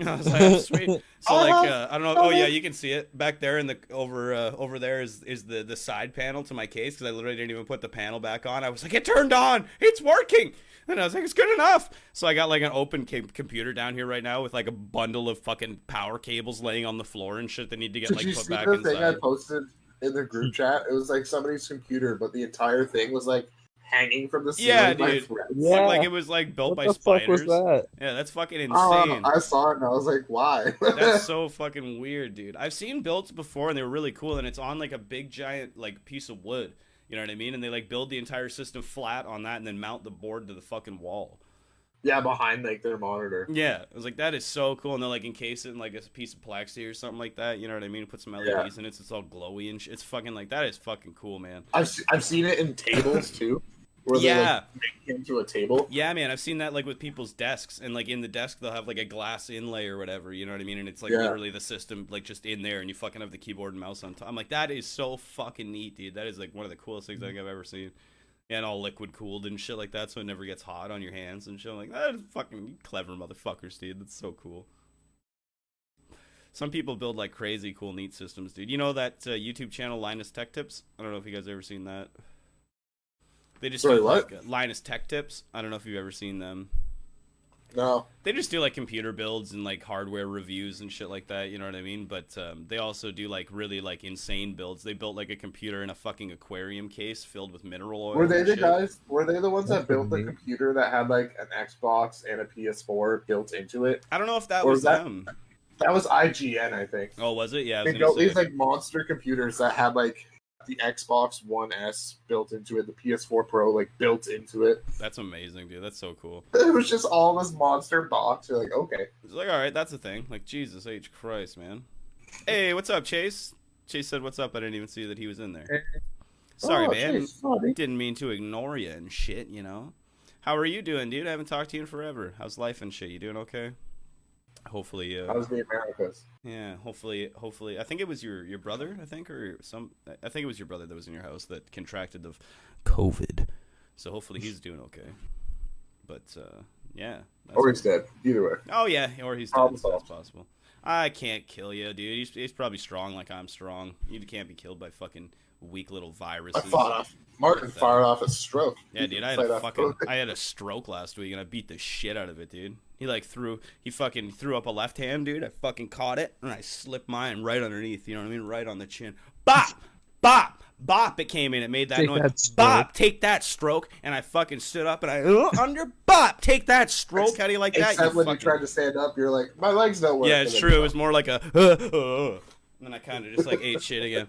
I was like, sweet. So like I don't know. Oh yeah, you can see it back there in the over there is the side panel to my case, because I literally didn't even put the panel back on. I was like, it turned on, it's working, and I was like, it's good enough. So I got like an open computer down here right now with like a bundle of fucking power cables laying on the floor and shit that need to get like put back inside. Did you see the thing I posted in the group chat? It was like somebody's computer, but the entire thing was like hanging from the ceiling. Yeah, dude. Yeah. Like it was like built by spiders. What the fuck was that? Yeah, that's fucking insane. I saw it and I was like, why? That's so fucking weird, dude. I've seen builds before and they were really cool, and it's on like a big giant like piece of wood. You know what I mean? And they like build the entire system flat on that and then mount the board to the fucking wall. Yeah, behind like their monitor. Yeah, I was like, that is so cool. And they'll like encase it in like a piece of plexi or something like that. You know what I mean? Put some LEDs in it, so it's all glowy and it's fucking like, that is fucking cool, man. I've seen it in tables too. Where they like make into a table. Yeah, man, I've seen that like with people's desks, and like in the desk they'll have like a glass inlay or whatever, you know what I mean? And it's like literally the system like just in there, and you fucking have the keyboard and mouse on top. I'm like, that is so fucking neat, dude. That is like one of the coolest things I think I've ever seen. And all liquid cooled and shit like that, so it never gets hot on your hands and shit. I'm like, that is fucking clever motherfuckers, dude. That's so cool. Some people build like crazy cool neat systems, dude. You know that YouTube channel Linus Tech Tips? I don't know if you guys ever seen that. They just Sorry, do what? like Linus Tech Tips. I don't know if you've ever seen them. No. They just do like computer builds and like hardware reviews and shit like that, you know what I mean? But they also do like really like insane builds. They built like a computer in a fucking aquarium case filled with mineral oil. Were they the shit. guys? Were they the ones that That's built the neat. computer that had like an Xbox and a PS4 built into it? I don't know if that Or was was that- them. That was IGN, I think. Oh, was it? Yeah, I was They gonna built say. these like monster computers that had like the Xbox One S built into it, the PS4 Pro like built into it. That's amazing, dude. That's so cool. It was just all this monster box. You're like, okay. It's like, all right, that's a thing. Like, Jesus H. Christ, man. Hey, what's up, Chase? Chase said, what's up? I didn't even see that he was in there. Sorry, Oh, man. geez, sorry. Didn't mean to ignore you and shit, you know? How are you doing, dude? I haven't talked to you in forever. How's life and shit? You doing okay? Hopefully, How's the Americas? yeah, hopefully, I think it was your brother, I think it was your brother that was in your house that contracted the COVID. So hopefully he's doing okay. But, yeah. Or he's dead. Either way. Oh, yeah, or he's dead. Problem So that's solved. possible. I can't kill you, dude. He's probably strong like I'm strong. You can't be killed by fucking weak little viruses. I fought off. Martin fired off a stroke. Yeah, dude, I had a stroke last week and I beat the shit out of it, dude. He fucking threw up a left hand, dude. I fucking caught it and I slipped mine right underneath, you know what I mean? Right on the chin. Bop! Bop! Bop! It came in. It made that Take noise. that stroke. Bop! Take that stroke. And I fucking stood up and I under bop! Take that stroke. How do you like that? Except when you tried to stand up, you're like, my legs don't work. Yeah, it's And true. then- It was more like a and then I kind of just like ate shit again.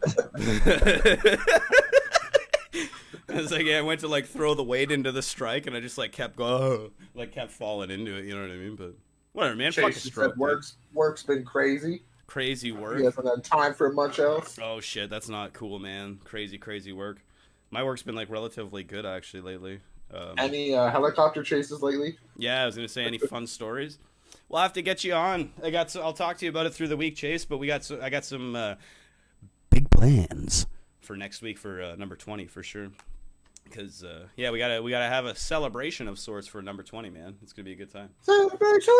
It's like, yeah, I went to like throw the weight into the strike and I just like kept going, like kept falling into it, you know what I mean? But whatever, man. Fuck a Chase stroke. said work's been crazy. Crazy work. He hasn't had time for much else. Oh shit, that's not cool, man. Crazy work. My work's been like relatively good actually lately. Any helicopter chases lately? Yeah, I was gonna say any fun stories. We'll have to get you on. I'll talk to you about it through the week, Chase. But I got some big plans for next week for number 20 for sure. Because yeah, we gotta have a celebration of sorts for number 20, man. It's gonna be a good time. Celebration.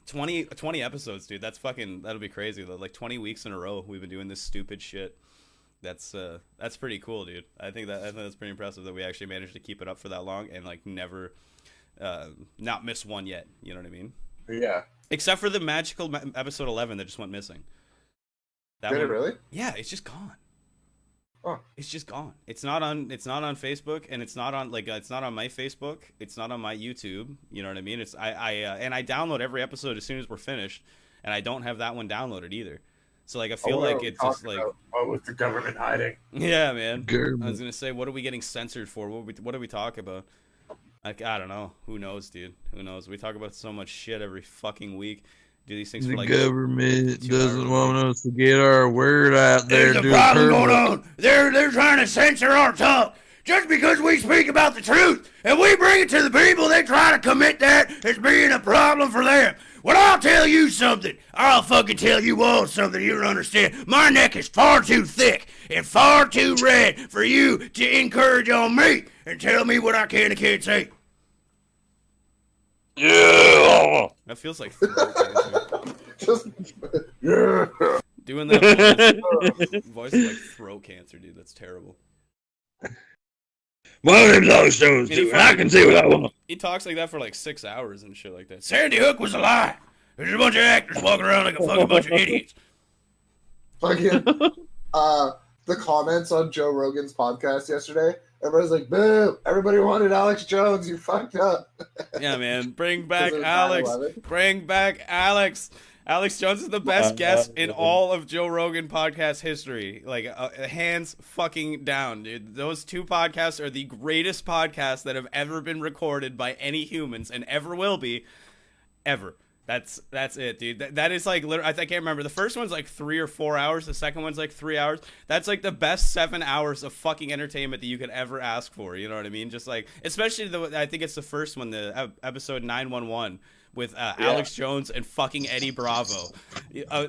20 episodes, dude. That'll be crazy. Like 20 weeks in a row, we've been doing this stupid shit. That's pretty cool, dude. I think that's pretty impressive that we actually managed to keep it up for that long and like never not miss one yet. You know what I mean? Yeah. Except for the magical episode 11 that just went missing. Did it really? Yeah, it's just gone. Oh. It's just gone. It's not on Facebook, and it's not on it's not on my Facebook. It's not on my YouTube. You know what I mean? It's and I download every episode as soon as we're finished, and I don't have that one downloaded either. So like I feel like it's just like what was the government hiding? yeah, man. Germ. I was gonna say, what are we getting censored for? What do we talk about? Like I don't know. Who knows, dude? Who knows? We talk about so much shit every fucking week. Do these things The for like government 2 doesn't hours. want us to get our word out there. There's a do problem purpose. going on. They're trying to censor our tongue. Just because we speak about the truth and we bring it to the people, they try to commit that as being a problem for them. Well, I'll tell you something. I'll fucking tell you all something you don't understand. My neck is far too thick and far too red for you to encourage on me and tell me what I can and can't say. Yeah. That feels like throat cancer. Just yeah. Doing that voice is like throat cancer, dude. That's terrible. My name's Alex Jones, And he dude. I can see what I want. He talks like that for like 6 hours and shit like that. Sandy Hook was a lie. There's a bunch of actors walking around like a fucking bunch of idiots. Fucking the comments on Joe Rogan's podcast yesterday. Everybody's like, boo! Everybody wanted Alex Jones. You fucked up. Yeah, man. Bring back 'Cause it was Alex. 9/11. Bring back Alex. Alex Jones is the best guest in all of Joe Rogan podcast history. Like, hands fucking down, dude. Those two podcasts are the greatest podcasts that have ever been recorded by any humans and ever will be, ever. That's it, dude. That is like literally. I can't remember. The first one's like 3 or 4 hours. The second one's like 3 hours. That's like the best 7 hours of fucking entertainment that you could ever ask for. You know what I mean? Just like, especially I think it's the first one, the episode 911 with Alex Jones and fucking Eddie Bravo.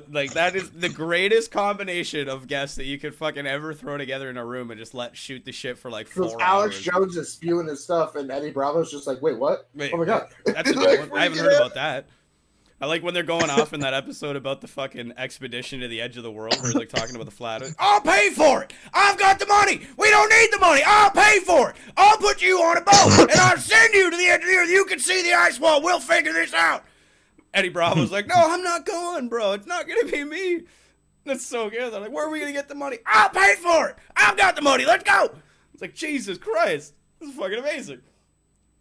Like that is the greatest combination of guests that you could fucking ever throw together in a room and just let shoot the shit for like 4 Because hours. Alex Jones is spewing his stuff, and Eddie Bravo's just like, wait, what? Wait, Oh my god. That's a new one. I haven't heard about that. I like when they're going off in that episode about the fucking expedition to the edge of the world where he's like talking about the flat earth. I'll pay for it. I've got the money. We don't need the money. I'll pay for it. I'll put you on a boat and I'll send you to the edge of the earth. You can see the ice wall. We'll figure this out. Eddie Bravo's like, no, I'm not going, bro. It's not going to be me. That's so good. They're like, where are we going to get the money? I'll pay for it. I've got the money. Let's go. It's like, Jesus Christ. This is fucking amazing.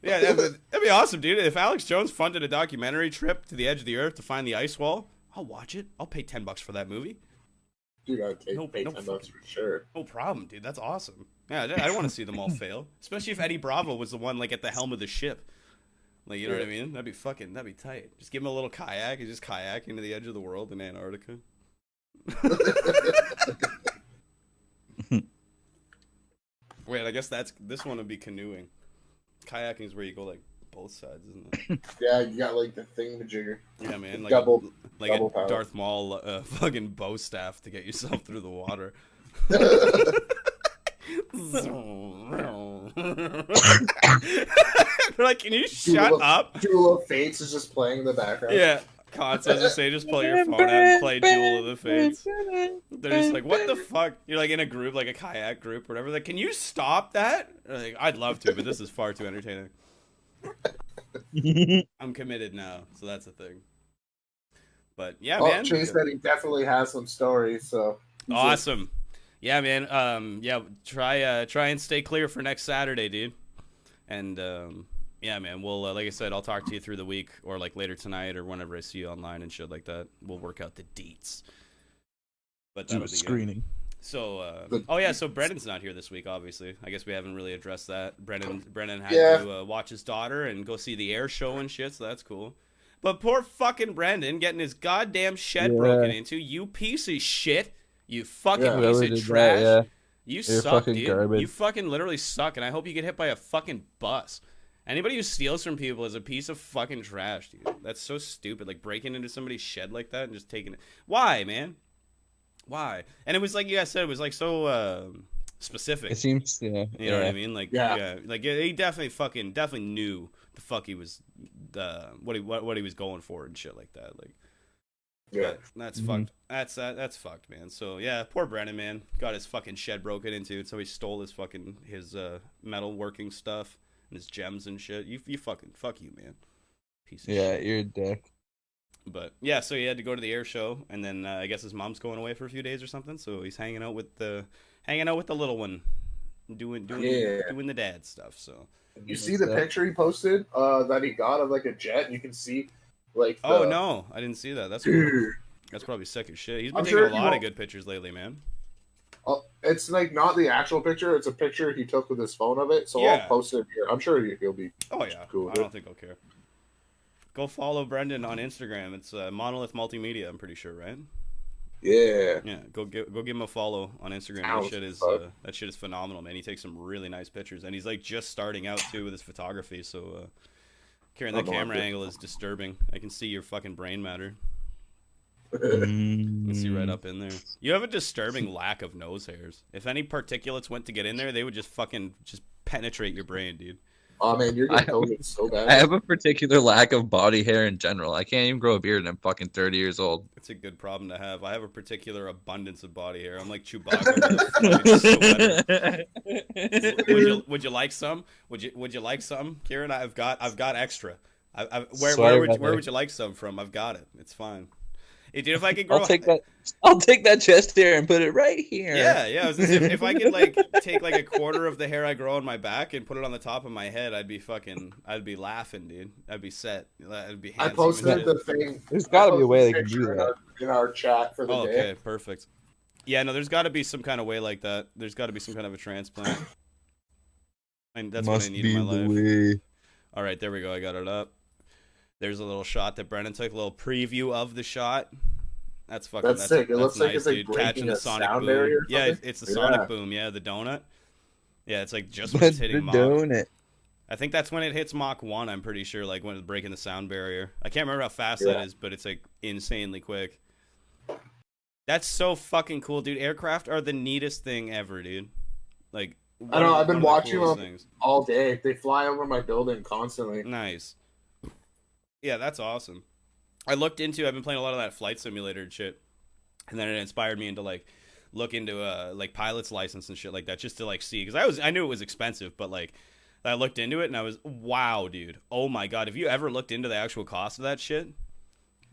Yeah, that'd be awesome, dude. If Alex Jones funded a documentary trip to the edge of the earth to find the ice wall, I'll watch it. I'll pay $10 for that movie. Dude, I'd pay $10 for sure. No problem, dude. That's awesome. Yeah, I don't want to see them all fail. Especially if Eddie Bravo was the one, like, at the helm of the ship. Like, you know what I mean? That'd be tight. Just give him a little kayak and just kayak into the edge of the world in Antarctica. Wait, I guess this one would be canoeing. Kayaking is where you go like both sides, isn't it? Yeah, you got like the thingamajigger. Yeah, man, like double a power. Darth Maul fucking bow staff to get yourself through the water. They're like, can you shut up? Duel of Fates is just playing in the background. Yeah. Cons, as I say, just pull your phone out and play Duel of the Fates. They're just like, what the fuck? You're like in a group, like a kayak group or whatever. Like, can you stop that? Like, I'd love to, but this is far too entertaining. I'm committed now, so that's the thing. But yeah, man. Chase said he definitely has some stories, so awesome. Yeah, man. Yeah, try and stay clear for next Saturday, dude. And yeah, man, we'll, like I said, I'll talk to you through the week or, like, later tonight or whenever I see you online and shit like that. We'll work out the deets. But that'll be screening. Good. So, oh, yeah, so Brendan's not here this week, obviously. I guess we haven't really addressed that. Brendan had to watch his daughter and go see the air show and shit, so that's cool. But poor fucking Brendan getting his goddamn shed broken into. You piece of shit. You fucking piece of trash. That, You You're suck, dude. Garbage. You fucking literally suck, and I hope you get hit by a fucking bus. Anybody who steals from people is a piece of fucking trash, dude. That's so stupid. Like, breaking into somebody's shed like that and just taking it. Why, man? Why? And it was like you guys said, it was like so specific. It seems, yeah. You know what I mean? Like, yeah. Like, he definitely knew the fuck he was, what he was going for and shit like that. Like, yeah, that's fucked. That's fucked, man. So yeah, poor Brennan, man, got his fucking shed broken into. So he stole his metal working stuff. His gems and shit. You fucking fuck you, man. Piece of shit. Yeah, you're a dick. But yeah, so he had to go to the air show, and then I guess his mom's going away for a few days or something. So he's hanging out with the little one, doing the dad stuff. So you see the picture he posted that he got of like a jet. You can see like. Oh no, I didn't see that. That's cool. That's probably sick as shit. He's been taking a lot of good pictures lately, man. It's like not the actual picture; it's a picture he took with his phone of it. So I'll post it here. I'm sure he'll be. Oh yeah, cool. I don't think I'll care. Go follow Brendan on Instagram. It's Monolith Multimedia. I'm pretty sure, right? Yeah. Yeah. Go give him a follow on Instagram. That shit is phenomenal, man. He takes some really nice pictures, and he's like just starting out too with his photography. So carrying that camera angle is disturbing. I can see your fucking brain matter. You see right up in there. You have a disturbing lack of nose hairs. If any particulates went to get in there, they would just penetrate your brain, dude. Oh man, you're getting COVID so bad. I have a particular lack of body hair in general. I can't even grow a beard and I'm fucking 30 years old. It's a good problem to have. I have a particular abundance of body hair. I'm like Chewbacca. Would you like some? Would you like some, Kieran? I've got extra. Where would you like some from? I've got it. It's fine. Dude, if I could grow, I'll take that chest hair and put it right here. Yeah. If I could like take like a quarter of the hair I grow on my back and put it on the top of my head, I'd be laughing, dude. I'd be set. I'd be. I posted the thing. There's got to be a way they can do that in our chat for the day. Okay, perfect. Yeah, no, there's got to be some kind of way like that. There's got to be some kind of a transplant. And that's what I need in my life. Way. All right, there we go. I got it up. There's a little shot that Brennan took, a little preview of the shot. That's sick. It looks like it's like catching the sonic boom. Yeah, it's the sonic boom. Yeah, the donut. Yeah, it's like just when it's hitting Mach. Donut. I think that's when it hits Mach 1. I'm pretty sure, like when it's breaking the sound barrier. I can't remember how fast that is, but it's like insanely quick. That's so fucking cool, dude. Aircraft are the neatest thing ever, dude. Like, I know. I've been watching them all day. They fly over my building constantly. Nice. Yeah, that's awesome. I've been playing a lot of that flight simulator and shit, and then it inspired me into like look into like pilot's license and shit like that, just to like see, because I knew it was expensive, but like I looked into it and I was, wow, dude, oh my god, have you ever looked into the actual cost of that shit?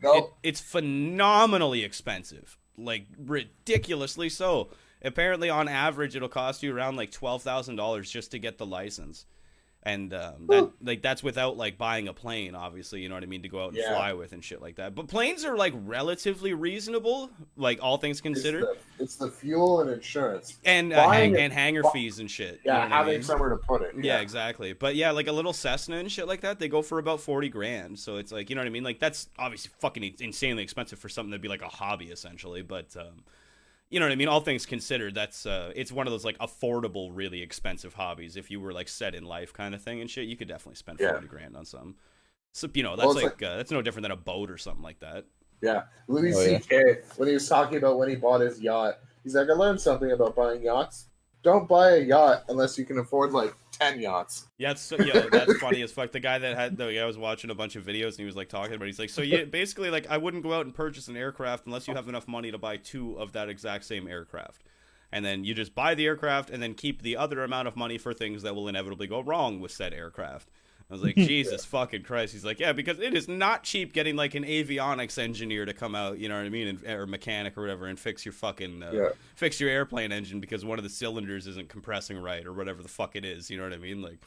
No. It's phenomenally expensive, like ridiculously so. Apparently, on average, it'll cost you around like $12,000 just to get the license, and that's without like buying a plane, obviously. You know what I mean, to go out and fly with and shit like that. But planes are like relatively reasonable, like all things considered. It's the fuel and insurance and hangar fees and shit. Yeah, you know having I mean? somewhere to put it. Yeah, exactly. But yeah, like a little Cessna and shit like that, they go for about $40,000. So it's like, you know what I mean? Like that's obviously fucking insanely expensive for something that'd be like a hobby essentially. But you know what I mean? All things considered, that's it's one of those like affordable, really expensive hobbies. If you were like set in life kind of thing and shit, you could definitely spend $40,000 on something. So you know, that's that's no different than a boat or something like that. Yeah, Louis C.K. when he was talking about when he bought his yacht, he's like, I learned something about buying yachts. Don't buy a yacht unless you can afford like 10 yachts. Yeah, that's funny as fuck. The guy I was watching a bunch of videos and he was like talking about it. He's like, so yeah, basically like I wouldn't go out and purchase an aircraft unless you have enough money to buy 2 of that exact same aircraft. And then you just buy the aircraft and then keep the other amount of money for things that will inevitably go wrong with said aircraft. I was like, Jesus fucking Christ. He's like, yeah, because it is not cheap getting like an avionics engineer to come out, you know what I mean, or mechanic or whatever, and fix your fucking fix your airplane engine because one of the cylinders isn't compressing right or whatever the fuck it is, you know what I mean? Like,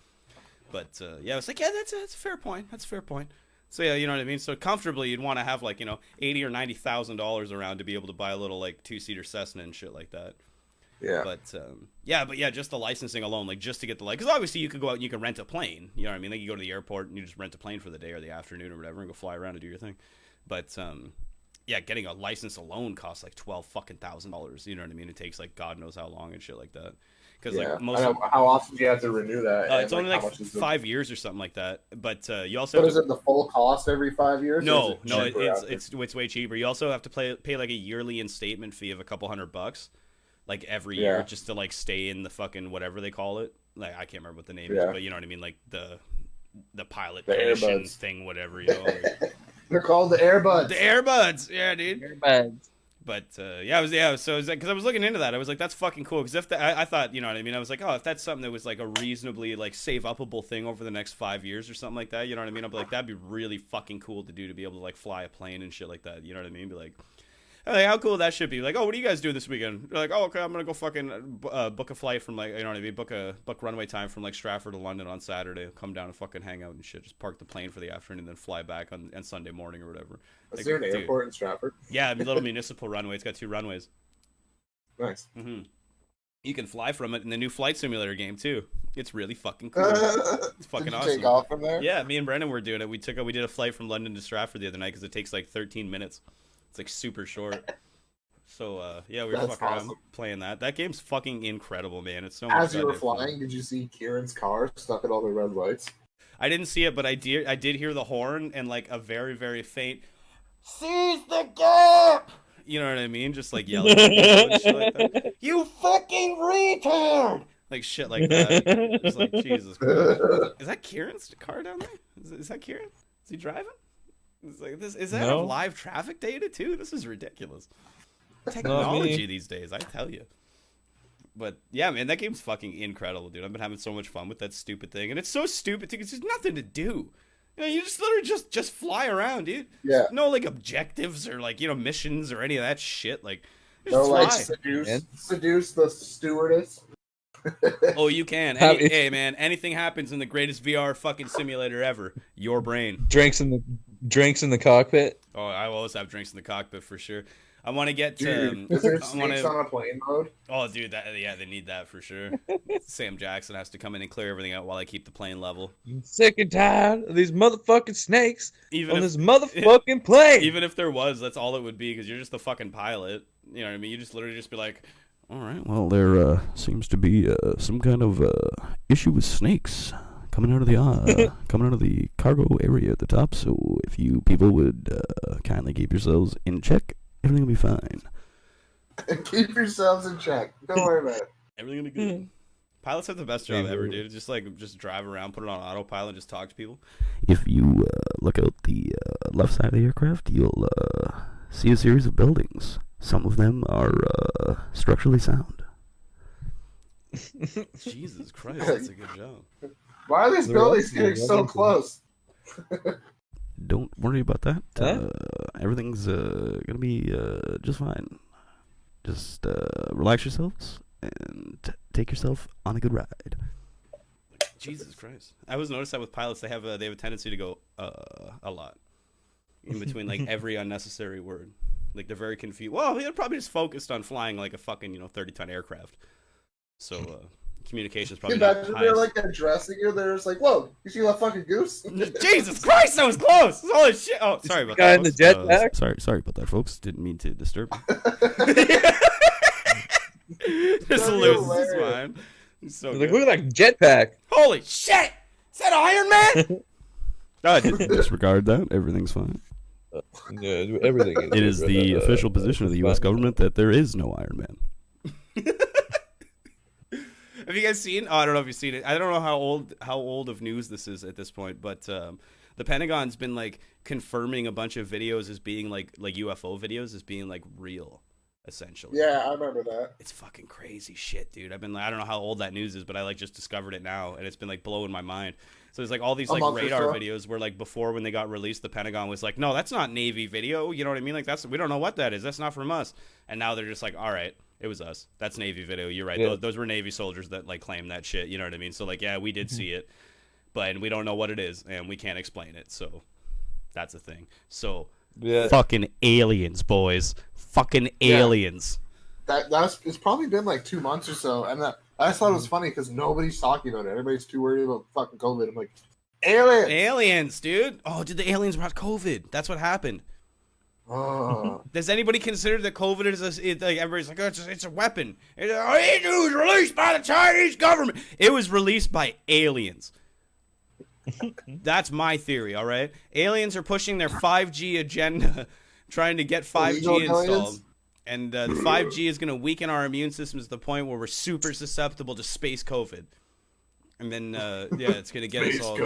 but yeah, I was like, yeah, that's a fair point. That's a fair point. So yeah, you know what I mean. So comfortably, you'd want to have like, you know, $80,000 or $90,000 around to be able to buy a little like 2-seater Cessna and shit like that. Yeah. But yeah, just the licensing alone, like just to get the because obviously you could go out and you can rent a plane. You know what I mean? Like you go to the airport and you just rent a plane for the day or the afternoon or whatever and go fly around and do your thing. But yeah, getting a license alone costs like $12,000. You know what I mean? It takes like God knows how long and shit like that. Because like how often do you have to renew that? It's only like 5 years or something like that. But you also is it the full cost every 5 years? No, it's way cheaper. You also have to pay like a yearly instatement fee of a couple $100. Like every year, just to like stay in the fucking whatever they call it. Like I can't remember what the name is, but you know what I mean. Like the pilot pension thing, whatever. You know, like, they're called the Airbuds. The Airbuds, yeah, dude. Airbuds. But so because I was looking into that, I was like, that's fucking cool. Because I thought, you know what I mean. I was like, oh, if that's something that was like a reasonably like save upable thing over the next 5 years or something like that, you know what I mean. I'd be like, that'd be really fucking cool to do, to be able to like fly a plane and shit like that. You know what I mean? Be like. Like, how cool that should be. Like, oh, what are you guys doing this weekend? They're like, oh, okay, I'm gonna go fucking book a flight from like, you know what I mean, book runway time from like Stratford to London on Saturday. Come down and fucking hang out and shit. Just park the plane for the afternoon and then fly back on Sunday morning or whatever. Is there an airport in Stratford? Yeah, a little municipal runway. It's got 2 runways. Nice. Mm-hmm. You can fly from it in the new flight simulator game too. It's really fucking cool. It's fucking awesome. Take off from there? Yeah, me and Brendan were doing it. We did a flight from London to Stratford the other night because it takes like 13 minutes. It's like super short. So yeah, we were fucking around playing that. That game's fucking incredible, man. It's so much. As you were flying, did you see Kieran's car stuck at all the red lights? I didn't see it, but I did hear the horn and like a very, very faint "Seize the gap!" You know what I mean? Just like yelling and shit like that. You fucking retard! Like shit like that. It's like Jesus Christ. Is that Kieran's car down there? Is that Kieran? Is he driving? It's like this. Is that live traffic data too? This is ridiculous. Technology these days, I tell you. But yeah, man, that game's fucking incredible, dude. I've been having so much fun with that stupid thing, and it's so stupid too because there's nothing to do. You know, you just literally just fly around, dude. Yeah. There's no like objectives or like, you know, missions or any of that shit. Like, no, like seduce the stewardess. Oh, you can. Hey, man, anything happens in the greatest VR fucking simulator ever. Your brain. Drinks in the cockpit. Oh, I will always have drinks in the cockpit for sure. I want to get to. Is there snakes on a plane mode? Oh, dude, they need that for sure. Sam Jackson has to come in and clear everything out while I keep the plane level. I'm sick and tired of these motherfucking snakes on this motherfucking plane. Even if there was, that's all it would be because you're just the fucking pilot. You know what I mean? You just literally just be like, all right, well, there seems to be some kind of issue with snakes coming out of the cargo area at the top. So if you people would kindly keep yourselves in check. Everything will be fine. Keep yourselves in check. Don't worry about it. Everything will be good. Pilots have the best job ever, dude. Just drive around, put it on autopilot, and just talk to people. If you look out the left side of the aircraft, you'll see a series of buildings. Some of them are structurally sound. Jesus Christ, that's a good job. Why are these buildings getting so close? Don't worry about that. Everything's gonna be just fine. Just relax yourselves and take yourself on a good ride. Jesus Christ! I always noticed that with pilots, they have a tendency to go a lot in between like every unnecessary word. Like they're very confused. Well, they're probably just focused on flying like a fucking 30-ton aircraft. So communication's probably not imagine they're like addressing you. They're just like, "Whoa, you see that fucking goose?" Jesus Christ, that was close. Holy shit! Oh, sorry about that. Guy in the jetpack. Sorry about that, folks. Didn't mean to disturb. Just loses his mind. He's so Like, good. look at that jetpack. Holy shit! Is that Iron Man? Oh, disregard that. Everything's fine. Yeah, everything. It is the official position of the U.S. government that there is no Iron Man. Have you guys seen? Oh, I don't know if you've seen it. I don't know how old of news this is at this point, but the Pentagon's been like confirming a bunch of videos as being like UFO videos as being like real, essentially. Yeah, I remember that. It's fucking crazy shit, dude. I don't know how old that news is, but I like just discovered it now, and it's been like blowing my mind. So there's like all these like radar videos where like before when they got released, the Pentagon was like, no, that's not Navy video. You know what I mean? Like we don't know what that is. That's not from us. And now they're just like, all right, it was us. That's Navy video. You're right. Yeah. Those were Navy soldiers that like claimed that shit. You know what I mean? So like, yeah, we did see it, but we don't know what it is, and we can't explain it. So that's a thing. So fucking aliens, boys. Fucking aliens. It's probably been like 2 months or so, and I just thought it was funny because nobody's talking about it. Everybody's too worried about fucking COVID. I'm like, aliens, dude. Oh, did the aliens brought COVID? That's what happened. Does anybody consider that COVID is like everybody's like, oh, it's a weapon? It was released by the Chinese government. It was released by aliens. That's my theory. All right, aliens are pushing their 5G agenda, trying to get 5G installed. And the 5G is going to weaken our immune systems to the point where we're super susceptible to space COVID. And then, it's going to get us all.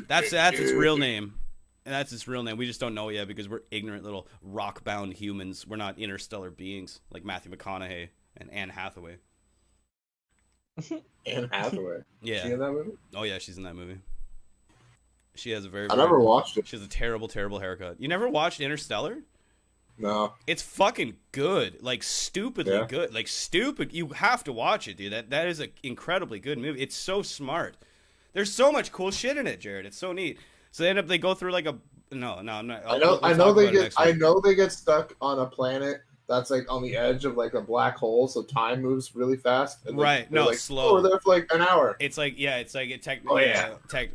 That's its real name. And that's its real name. We just don't know yet because we're ignorant little rock-bound humans. We're not interstellar beings like Matthew McConaughey and Anne Hathaway. Anne Hathaway? Yeah. She in that movie? Oh, yeah, she's in that movie. She has a I never watched it. She has a terrible, terrible haircut. You never watched Interstellar? No. It's fucking good. Like, stupidly good. Like, stupid. You have to watch it, dude. That is an incredibly good movie. It's so smart. There's so much cool shit in it, Jared. It's so neat. So they go through like a... No, I'm not... I know they get stuck on a planet that's like on the edge of like a black hole, so time moves really fast. And right. No, like, slow. Oh, we're there for like an hour. It's like, it technically...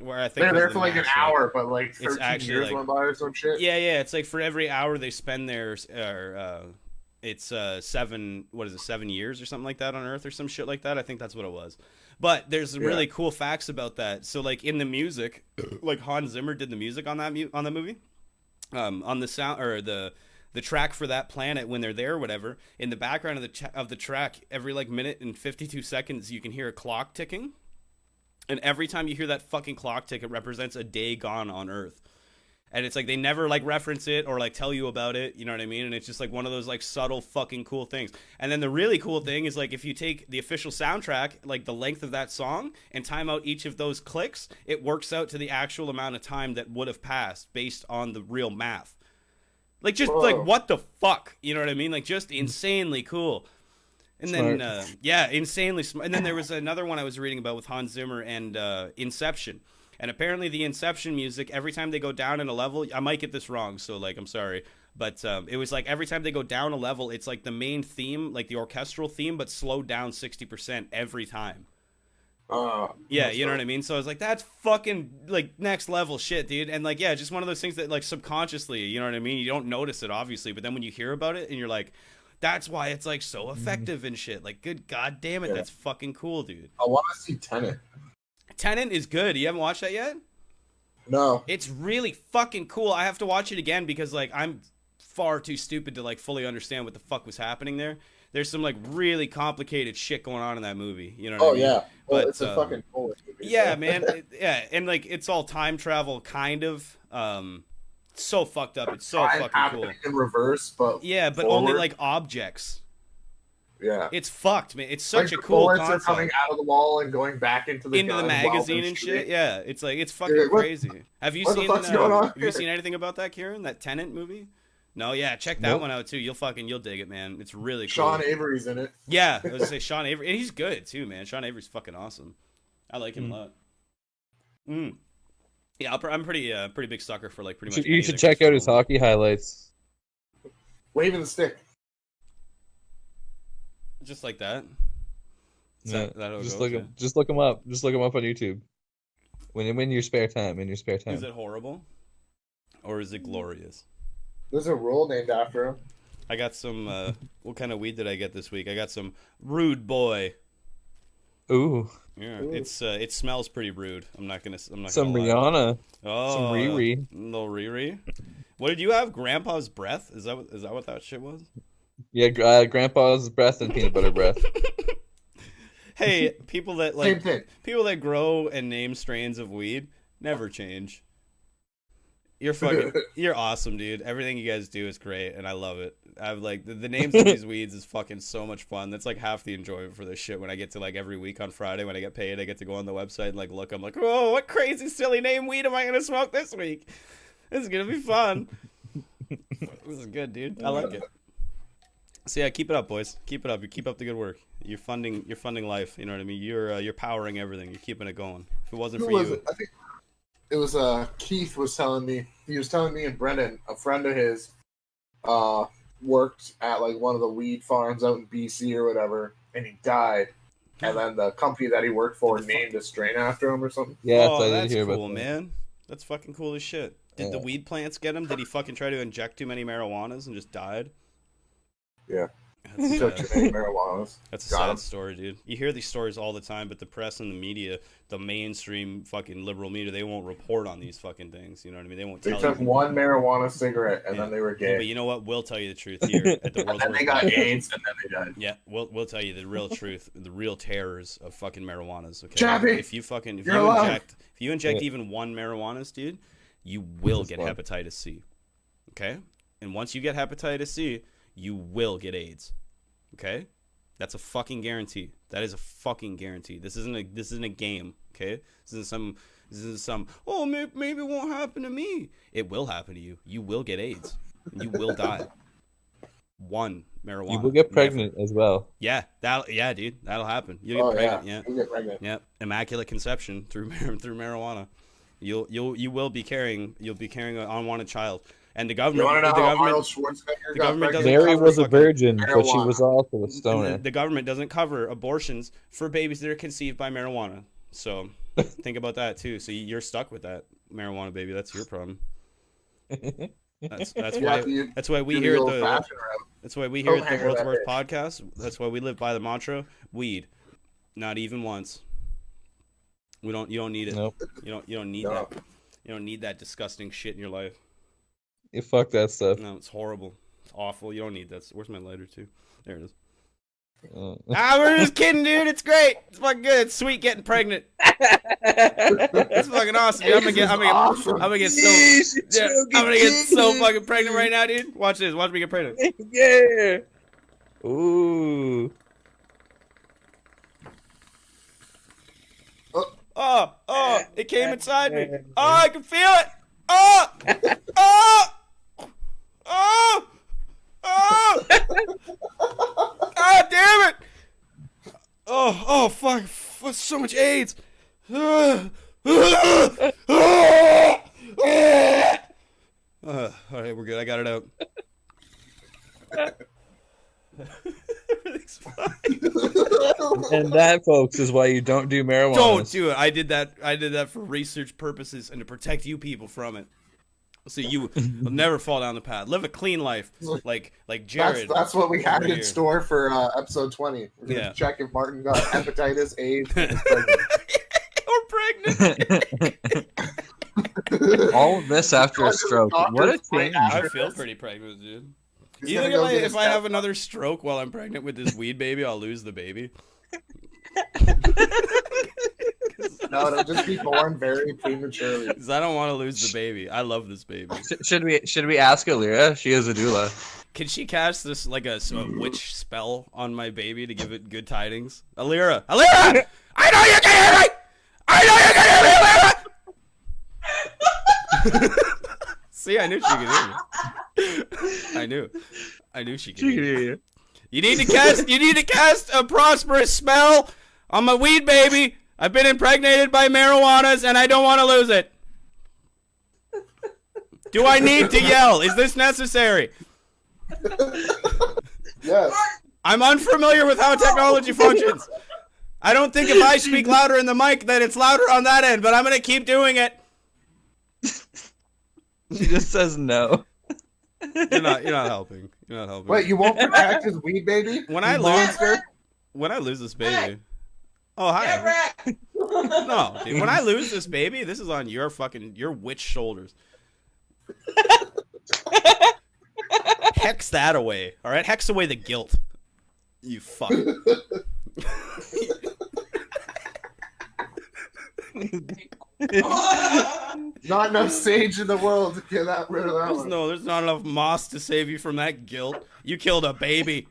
where I think they're there for like an hour, but like 13 years like, went by or some shit. Yeah, it's like for every hour they spend there, it's 7 years or something like that on Earth or some shit like that. I think that's what it was. But there's really cool facts about that. So like in the music, like Hans Zimmer did the music on that on the movie, on the sound or the track for that planet when they're there or whatever. In the background of the track, every like minute and 52 seconds, you can hear a clock ticking, and every time you hear that fucking clock tick, it represents a day gone on Earth. And it's like they never like reference it or like tell you about it, you know what I mean? And it's just like one of those like subtle fucking cool things. And then the really cool thing is like if you take the official soundtrack, like the length of that song, and time out each of those clicks, it works out to the actual amount of time that would have passed based on the real math. Like just like what the fuck, you know what I mean? Like just insanely cool. And then insanely smart. And then there was another one I was reading about with Hans Zimmer and Inception. And apparently the Inception music, every time they go down in a level, I might get this wrong, so like I'm sorry, but it was like every time they go down a level, it's like the main theme, like the orchestral theme, but slowed down 60% every time. Yeah, you know what I mean? So I was like, that's fucking like next level shit, dude. And like, yeah, just one of those things that like subconsciously, you know what I mean? You don't notice it obviously, but then when you hear about it and you're like, that's why it's like so effective and shit. Like, good god damn it, that's fucking cool, dude. I want to see Tenet. Tenet is good. You haven't watched that yet? No. It's really fucking cool. I have to watch it again because like I'm far too stupid to like fully understand what the fuck was happening there. There's some like really complicated shit going on in that movie. You know what I mean? Yeah. Well, But it's a fucking Polish movie. yeah, so. man. And like it's all time travel kind of. So fucked up. It's so Time fucking cool. happening in reverse, but Yeah, but forward. only like objects. Yeah. It's fucked, man. It's Like such a the cool bullets concept. are coming out of the wall and going back into the gun while magazine they're and shooting. shit. Yeah, it's like it's fucking Yeah, what- crazy. Have you what the seen? fuck's going on Have you here? seen anything about that, Kieran? That Tenet movie? No, yeah, check that Nope. one out too. You'll dig it, man. It's really cool. Sean Avery's in it. Yeah, I was gonna say Sean Avery, and he's good too, man. Sean Avery's fucking awesome. I like him a lot. Yeah, I'm pretty big sucker for like pretty much. You any should of the check out his Christopher hockey highlights. Waving the stick. Nolan. Just like that. Is Yeah, that how it just goes, look him. Just look him up. Just look him up on YouTube. When in your spare time. In your spare time. Is it horrible, or is it glorious? There's a role named after him. I got some. What kind of weed did I get this week? I got some Rude Boy. Ooh, Yeah, Ooh. it smells pretty rude. I'm not gonna some gonna lie. Rihanna. Oh, some Riri. Little Riri. What did you have? Grandpa's breath? Is that what that shit was? Yeah, Grandpa's breath and peanut butter breath. Hey, people that Same like thing. people that grow and name strains of weed never change. You're awesome, dude. Everything you guys do is great, and I love it. I've like the names of these weeds is fucking so much fun. That's like half the enjoyment for this shit. When I get to like every week on Friday when I get paid, I get to go on the website and like look. I'm like, oh, what crazy silly name weed am I gonna smoke this week? This is gonna be fun. This is good, dude. I like it. So yeah, keep it up, boys. Keep it up. You keep up the good work. You're funding life. You know what I mean. You're powering everything. You're keeping it going. If it wasn't Who for was you, it? I think it was Keith was telling me. He was telling me and Brendan, a friend of his, worked at like one of the weed farms out in BC or whatever, and he died. And then the company that he worked for named a strain after him or something. Yes, oh, I did that's hear cool, about that. man. That's fucking cool as shit. Did the Yeah. weed plants get him? Did he fucking try to inject too many marijuanas and just died? Yeah. That's, Took too many marijuanas. that's a Got sad him. story, dude. You hear these stories all the time, but the press and the media, the mainstream fucking liberal media, they won't report on these fucking things. You know what I mean? They won't They tell took you. one marijuana cigarette and Yeah. then they were Yeah, but gay. you know what? We'll tell you the truth here at the And World's then they Worst got Podcast. AIDS and then they died. Yeah, we'll tell you the real truth, the real terrors of fucking marijuanas. Okay, Chappie, if you you're alive. inject Yeah. even one marijuanas, dude, you will That's get fun. hepatitis C. Okay, and once you get hepatitis C, you will get AIDS. Okay, that's a fucking guarantee. That is a fucking guarantee. This isn't a game. Okay, this isn't some. Oh, maybe it won't happen to me. It will happen to you. You will get AIDS. And you will die. One marijuana. You will get Never. pregnant as well. Yeah, dude, that'll happen. You'll get Oh pregnant. yeah, Yeah, you get pregnant. yeah. Immaculate conception through marijuana. You will be carrying an unwanted child, and the You government. want to know the how government. Arnold Schwarzenegger the got government pregnant? doesn't Mary cover was a fucking virgin, but she marijuana. was also a and stoner. the government doesn't cover abortions for babies that are conceived by marijuana. So think about that too. So you're stuck with that marijuana baby. That's your problem. That's You why have to that's why we do here the at the old-fashioned route. That's why we here at the hanger World's that Worst bitch. Podcast. That's why we live by the mantra: weed, not even once. You don't need it. Nope. You don't need No. that. You don't need that disgusting shit in your life. You fuck that stuff. No, it's horrible. It's awful. You don't need that. Where's my lighter too? There it is. We're just kidding, dude. It's great. It's fucking good. It's sweet getting pregnant. It's fucking awesome. Dude. I'm gonna get so fucking pregnant right now, dude. Watch this. Watch me get pregnant. Yeah. Ooh. Oh, it came inside me. Oh, I can feel it. Oh, oh, oh, oh. God damn it. Oh, fuck. So much AIDS. All right, we're good. I got it out. Everything's fine. And that, folks, is why you don't do marijuana. Don't do it. I did that for research purposes and to protect you people from it. So you will never fall down the path. Live a clean life, like Jared. That's what we had over in here. store for episode 20. We're gonna Yeah. check if Martin got hepatitis, AIDS, and is pregnant. Or pregnant. All of this after a stroke. What a change. I feel pretty pregnant, dude. You think if I have another stroke while I'm pregnant with this weed baby, I'll lose the baby? No, it'll just be born very prematurely. Because I don't want to lose the baby. I love this baby. Should we ask Alira? She is a doula. Can she cast this like a witch spell on my baby to give it good tidings? Alira! Alira! I know you can hear me! I know you can hear me, Alira! See, I knew she could hear me. I knew she could hear you. You need to cast a prosperous spell on my weed baby. I've been impregnated by marijuanas and I don't want to lose it. Do I need to yell? Is this necessary? Yes. I'm unfamiliar with how technology functions. I don't think if I speak louder in the mic that it's louder on that end, but I'm going to keep doing it. She just says no. You're not helping. You're not helping. Wait, you won't protect his weed baby? When I lose this baby. Oh, hi. No, dude, when I lose this baby, this is on your witch shoulders. Hex that away, all right? Hex away the guilt. You fuck. Not enough sage in the world to get rid of that one. There's not enough moss to save you from that guilt. You killed a baby.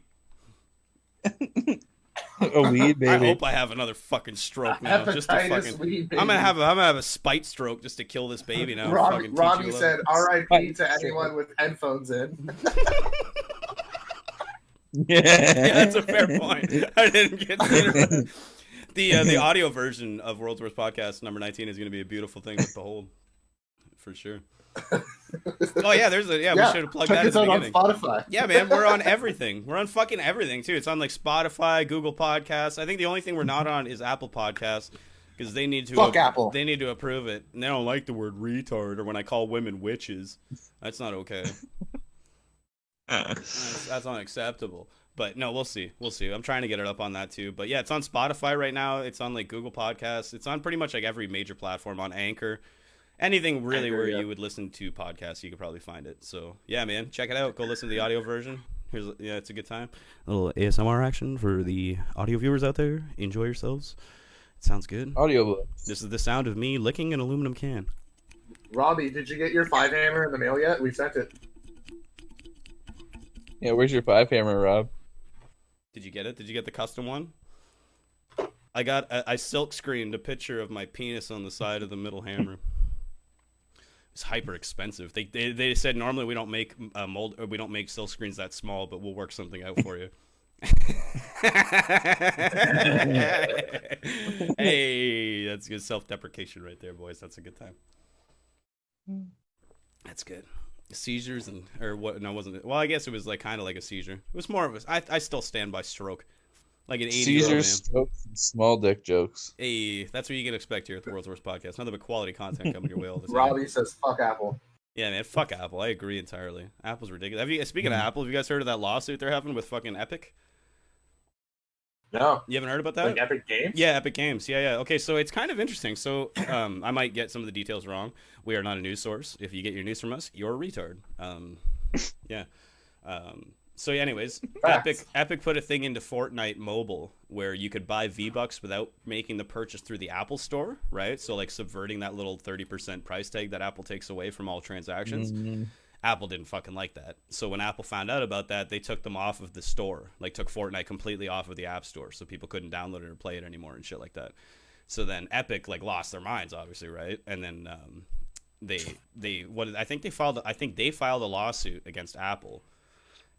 A weed baby. I hope I have another fucking stroke now. Just to fucking. I'm gonna have a spite stroke just to kill this baby now. Robbie said, "R.I.P. to anyone with headphones in." Yeah, that's a fair point. I didn't get to the audio version of World's Worst Podcast number 19 is going to be a beautiful thing to behold, for sure. Oh yeah, we should have plugged that at the beginning. On Spotify. Yeah, man, we're on everything. We're on fucking everything too. It's on like Spotify, Google Podcasts. I think the only thing we're not on is Apple Podcasts because they need to Apple. They need to approve it, and they don't like the word retard or when I call women witches. That's not okay. That's unacceptable. But no, we'll see. I'm trying to get it up on that too. But yeah, it's on Spotify right now. It's on like Google Podcasts. It's on pretty much like every major platform, on Anchor. Anything really where you would listen to podcasts, you could probably find it. So yeah, man, check it out. Go listen to the audio version. It's a good time. A little ASMR action for the audio viewers out there. Enjoy yourselves. It sounds good. Audio. This is the sound of me licking an aluminum can. Robbie, did you get your 5-hammer in the mail yet? We sent it. Yeah, where's your 5-hammer, Rob? Did you get it? Did you get the custom one? I silk screened a picture of my penis on the side of the middle hammer. It's hyper expensive. They said normally we don't make we don't make silk screens that small, but we'll work something out for you. Hey, that's good self-deprecation right there, boys. That's a good time. That's good. Seizures or what? No, wasn't it? Well, I guess it was like kind of like a seizure. It was more of a. I still stand by stroke, like an 80-year-old man. Seizures, strokes, and small dick jokes. Hey, that's what you can expect here at the World's Worst Podcast. Nothing but quality content coming your way all the time. Robbie says, "Fuck Apple." Yeah, man, fuck Apple. I agree entirely. Apple's ridiculous. Speaking of Apple, have you guys heard of that lawsuit they're having with fucking Epic? No. You haven't heard about that? Like Epic Games? Yeah, Epic Games. Yeah. Okay, so it's kind of interesting. So I might get some of the details wrong. We are not a news source. If you get your news from us, you're a retard. Yeah. So anyways, Epic put a thing into Fortnite Mobile where you could buy V-Bucks without making the purchase through the Apple Store, right? So like subverting that little 30% price tag that Apple takes away from all transactions. Mm-hmm. Apple didn't fucking like that. So when Apple found out about that, they took them off of the store. Like took Fortnite completely off of the App Store so people couldn't download it or play it anymore and shit like that. So then Epic like lost their minds, obviously, right? And then I think they filed a lawsuit against Apple.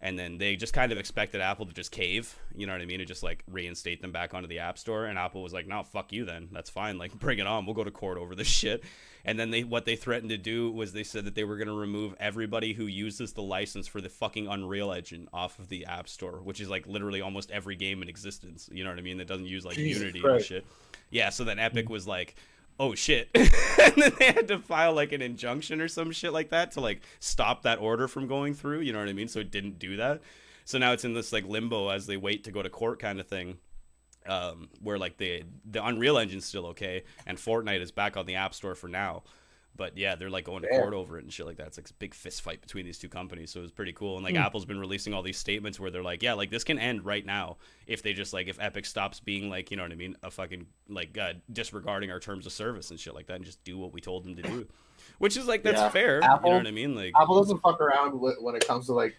And then they just kind of expected Apple to just cave, you know what I mean, and just like reinstate them back onto the App Store. And Apple was like, "No, fuck you then. That's fine. Like, bring it on. We'll go to court over this shit." And then what they threatened to do was they said that they were going to remove everybody who uses the license for the fucking Unreal Engine off of the App Store, which is like literally almost every game in existence. You know what I mean? That doesn't use like Unity and shit. Yeah. So then Epic was like, "Oh shit." And then they had to file like an injunction or some shit like that to like stop that order from going through, you know what I mean? So it didn't do that. So now it's in this like limbo as they wait to go to court kind of thing, where like the Unreal Engine's still okay and Fortnite is back on the App Store for now. But yeah, they're like going to court over it and shit like that. It's like a big fist fight between these two companies. So it was pretty cool. And like Apple's been releasing all these statements where they're like, yeah, like this can end right now if they just like, if Epic stops being like, you know what I mean, a fucking like disregarding our terms of service and shit like that, and just do what we told them to do. Which is like, that's fair. Apple, you know what I mean? Like Apple doesn't fuck around when it comes to like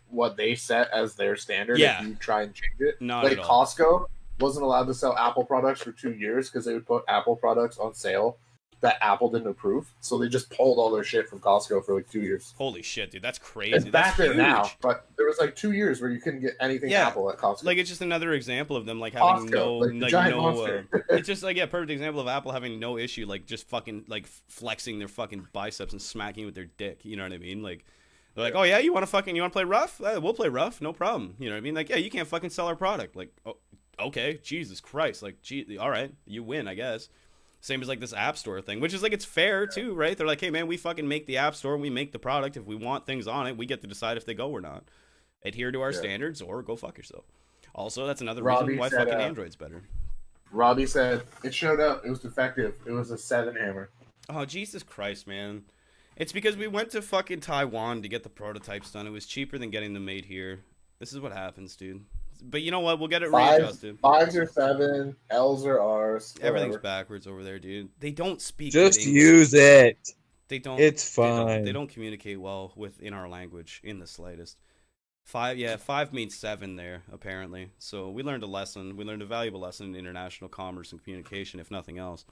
what they set as their standard. Yeah. If you try and change it, not like at all. Costco wasn't allowed to sell Apple products for 2 years because they would put Apple products on sale that Apple didn't approve. So they just pulled all their shit from Costco for like 2 years. Holy shit, dude, that's crazy. It's that's back there huge. now, but there was like 2 years where you couldn't get anything Apple at Costco. Like, it's just another example of them like having giant monster. It's just like, yeah, perfect example of Apple having no issue like just fucking like flexing their fucking biceps and smacking with their dick. You know what I mean? Like, they're like, oh yeah, you want to play rough? We'll play rough, no problem. You know what I mean? Like, yeah, you can't fucking sell our product. Like, oh, okay, Jesus Christ. Like, gee, all right, you win, I guess. Same as like this App Store thing, which is like, it's fair too, right? They're like, hey man, we fucking make the App Store and we make the product. If we want things on it, we get to decide if they go or not. Adhere to our standards or go fuck yourself. Also, that's another reason why fucking Android's better. Robbie said it showed up. It was defective. It was a 7 hammer. Oh, Jesus Christ, man. It's because we went to fucking Taiwan to get the prototypes done. It was cheaper than getting them made here. This is what happens, dude. But you know what? We'll get it readjusted. 5s are 7, L's are R's. Everything's backwards over there, dude. They don't speak. Just use it. They don't. It's fine. They don't communicate well in our language in the slightest. 5 means 7 there apparently. So we learned a lesson. We learned a valuable lesson in international commerce and communication, if nothing else.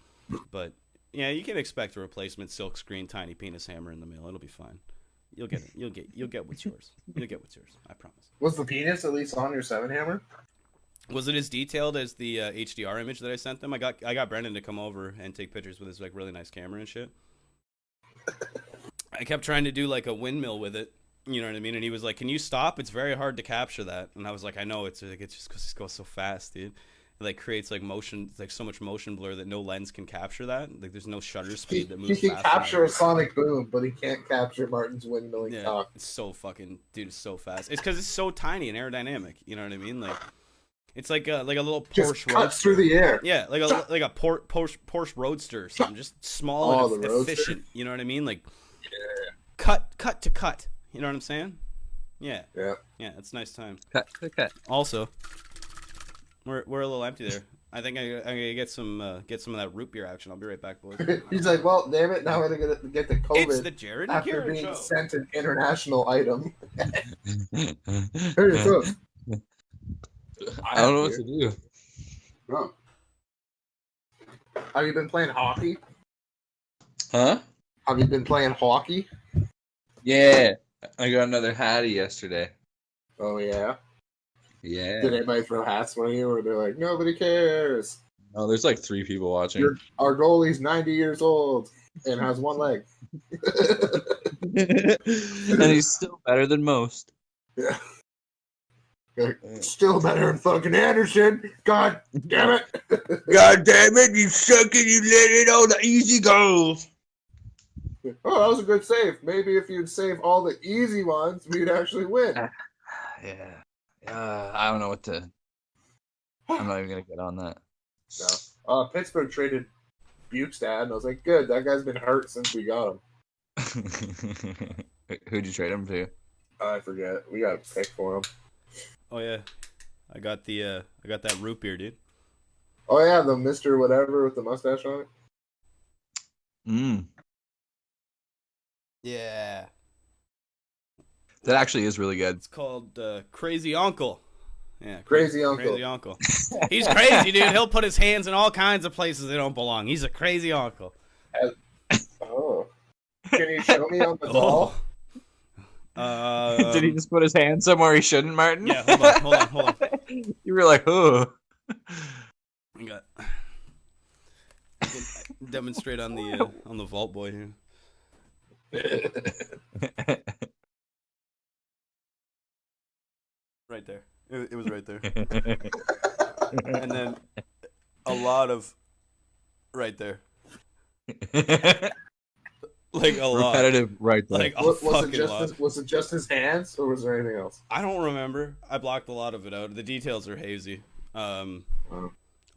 But yeah, you can expect a replacement silkscreen tiny penis hammer in the mail. It'll be fine. You'll get it. You'll get what's yours. You'll get what's yours. I promise. Was the penis at least on your 7 hammer? Was it as detailed as the HDR image that I sent them? I got Brendan to come over and take pictures with his like really nice camera and shit. I kept trying to do like a windmill with it. You know what I mean? And he was like, "Can you stop? It's very hard to capture that." And I was like, "I know. It's just because it goes so fast, dude. It like creates like motion, like so much motion blur that no lens can capture that. Like there's no shutter speed that moves. He can capture a sonic boom, but he can't capture Martin's windmilling cock. It's so fucking, dude. It's so fast. It's because it's so tiny and aerodynamic. You know what I mean? Like it's like a little Porsche just cuts Roadster. through the air. Yeah, like a Porsche Roadster or something. Just small and efficient. You know what I mean? Like cut to cut. You know what I'm saying? Yeah. It's a nice time. Cut. Also, we're a little empty there. I think I'm gonna get some of that root beer action. I'll be right back, boys. He's like, well, damn it, now I'm gonna get the COVID. It's the Jared and after Garrett being show. sent an international item. Here you go. I don't know what to do. Oh. Have you been playing hockey? Huh? Have you been playing hockey? Yeah. I got another Hattie yesterday. Oh, yeah? Yeah. Did anybody throw hats at you, or they're like, nobody cares? No, there's like 3 people watching. Our goalie's 90 years old and has 1 leg. And he's still better than most. Yeah. Still better than fucking Anderson. God damn it. God damn it, you suck it, you let it all the easy goals. Oh, that was a good save. Maybe if you'd save all the easy ones, we'd actually win. Yeah. I don't know what to... I'm not even going to get on that. No. Pittsburgh traded Bukestad, and I was like, good, that guy's been hurt since we got him. Who'd you trade him to? I forget. We got a pick for him. Oh yeah, I got that root beer, dude. Oh yeah, the Mr. Whatever with the mustache on it. Yeah. That actually is really good. It's called Crazy Uncle. Yeah, Crazy Uncle. Crazy Uncle. He's crazy, dude. He'll put his hands in all kinds of places they don't belong. He's a crazy uncle. Oh. Can you show me on the doll? Did he just put his hand somewhere he shouldn't, Martin? Yeah, hold on. You were like, oh. I can demonstrate on the Vault Boy here. Right there. It was right there. And then a lot of right there. Like a lot. Repetitive right there. Like Was it just his hands, or was there anything else? I don't remember. I blocked a lot of it out. The details are hazy. All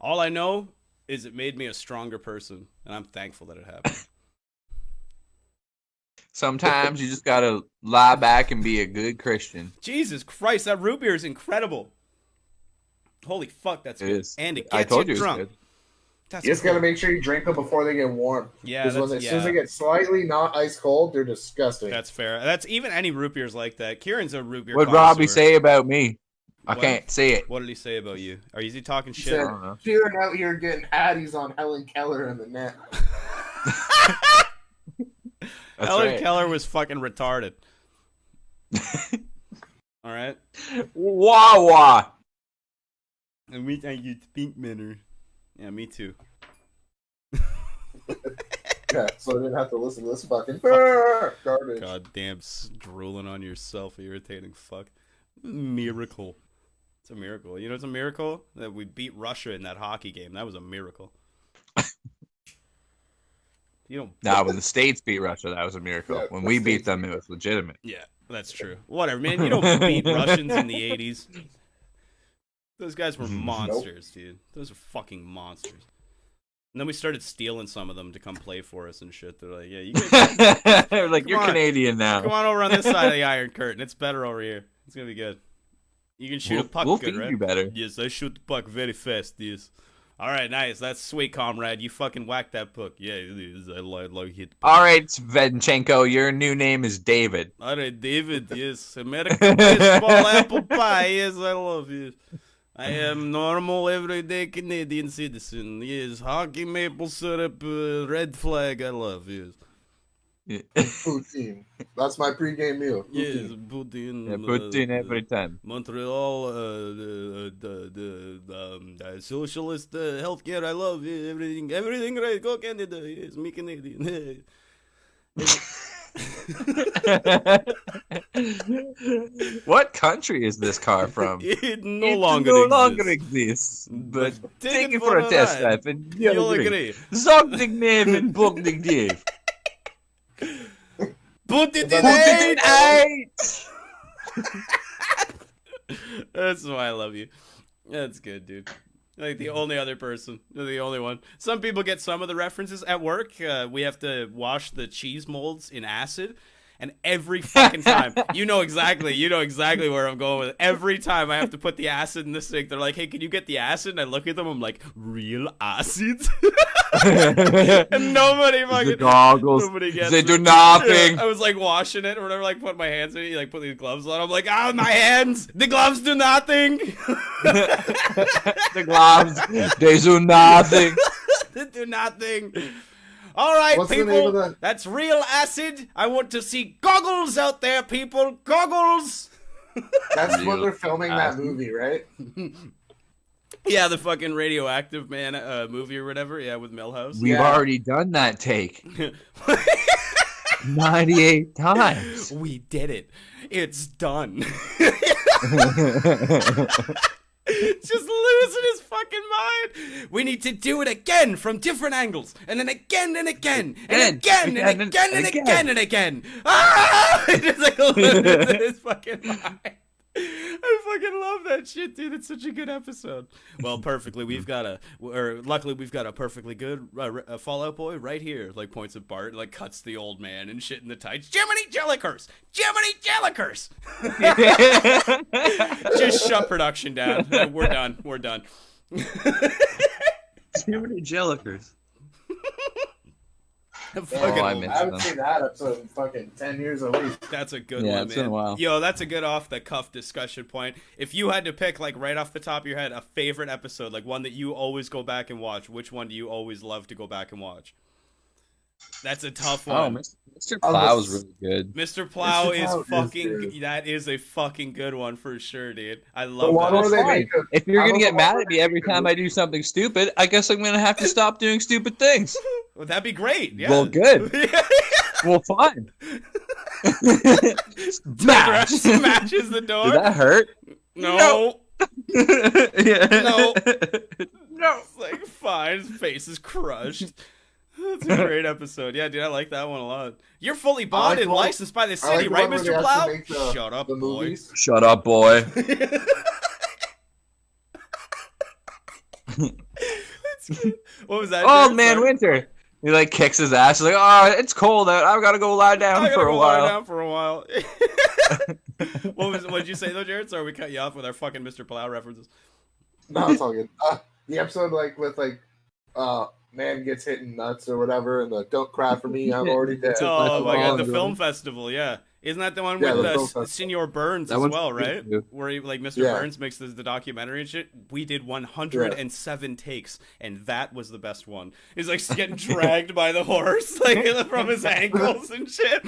I know is it made me a stronger person, and I'm thankful that it happened. Sometimes you just gotta lie back and be a good Christian. Jesus Christ, that root beer is incredible. Holy fuck, that's good. And it gets you drunk. You just gotta make sure you drink them before they get warm. Yeah, because as soon as they get slightly not ice cold, they're disgusting. That's fair. That's even any root beers like that. Kieran's a root beer. What'd Robbie say about me? I can't say it. What did he say about you? Are you talking shit? Said, Kieran out here getting Hatties on Helen Keller in the net. Helen Keller was fucking retarded. All right. Wawa. And we think you pink minner. Yeah, me too. Yeah, so I didn't have to listen to this fucking garbage. Goddamn, drooling on yourself, irritating fuck. Miracle. It's a miracle. You know, it's a miracle that we beat Russia in that hockey game. That was a miracle. You don't. Nah, when the States beat Russia, that was a miracle. When we beat them, it was legitimate. Yeah, that's true. Whatever, man. You don't beat Russians in the 80s. Those guys were monsters, dude. Those are fucking monsters. And then we started stealing some of them to come play for us and shit. They're like, yeah, you guys. They're like, you're Canadian now. Come on over on this side of the Iron Curtain. It's better over here. It's gonna be good. You can shoot a puck we'll good, feed right? you better. Yes, I shoot the puck very fast, yes. All right, nice. That's sweet, comrade. You fucking whack that puck. Yeah, it is. I like hit. All right, Svenchenko, your new name is David. All right, David, yes. American baseball apple pie, yes, I love you. I am normal, everyday Canadian citizen. Yes, hockey, maple syrup, red flag, I love, yes. Yeah. Poutine. That's my pregame meal. Poutine. Yes, poutine. Yeah, poutine every time. Montreal, the socialist healthcare. I love everything. Everything right. Go Canada. Yes, me Canadian. What country is this car from? It no longer exists. But take it for a test drive and you'll agree. Something never booked the Put it in 8. That's why I love you. That's good, dude. Like the only other person. You're the only one. Some people get some of the references at work. We have to wash the cheese molds in acid. And every fucking time, you know exactly where I'm going with it. Every time I have to put the acid in the sink, they're like, hey, can you get the acid? And I look at them, I'm like, real acid? And nobody fucking, nobody gets they it. do nothing. I was like washing it or whatever, like put my hands in it, like put these gloves on. I'm like, oh, my hands, the gloves do nothing. The gloves, they do nothing. They do nothing. All right, What's people, that's real acid. I want to see goggles out there, people. Goggles. That's when they're filming that movie, right? Yeah, the fucking radioactive man movie or whatever. Yeah, with Milhouse. We've already done that take 98 times. We did it. It's done. Just losing his fucking mind. We need to do it again from different angles, and then again and again, and again and again and again and again. Ah! Just like losing his fucking mind. I fucking love that shit, dude. It's such a good episode. Well, perfectly. Luckily, we've got a perfectly good Fallout Boy right here. Like points at Bart, like cuts the old man and shit in the tights. Jiminy Jellicurse! Jiminy Jellicurse! Just shut production down. We're done. We're done. Jiminy Jellicurse. I haven't seen that episode in fucking 10 years at least. That's a good one, it's man. been a while. Yo, that's a good off-the-cuff discussion point. If you had to pick, like, right off the top of your head, a favorite episode, like one that you always go back and watch, which one do you always love to go back and watch? That's a tough one. Oh, Mr. Plow is really good. Mr. Plow is fucking... That is a fucking good one for sure, dude. I love that. If you're going to get mad at me every time I do something stupid, I guess I'm going to have to stop doing stupid things. Well, that'd be great. Yeah. Well, good. Well, fine. Smash! Smashes the door. Did that hurt? No. Yeah. No. It's like, fine. His face is crushed. That's a great episode. Yeah, dude, I like that one a lot. You're fully bought and licensed by the city, right, Mr. Plow? Shut up, boy. Shut up, boy. What was that? Old Man Winter. He like kicks his ass. He's like, "Oh, it's cold out. I've got to go lie down for a while." Lie down for a while. What did you say though, Jared? Sorry, we cut you off with our fucking Mr. Plow references. No, it's all good. The episode with man gets hit in nuts or whatever, and the don't cry for me, I'm already dead. Oh my god, the film festival, yeah. Isn't that the one with Senor Burns as well, right? Where he, like, Mr. Burns makes the documentary and shit. We did 107 takes, and that was the best one. He's like getting dragged by the horse, like from his ankles and shit.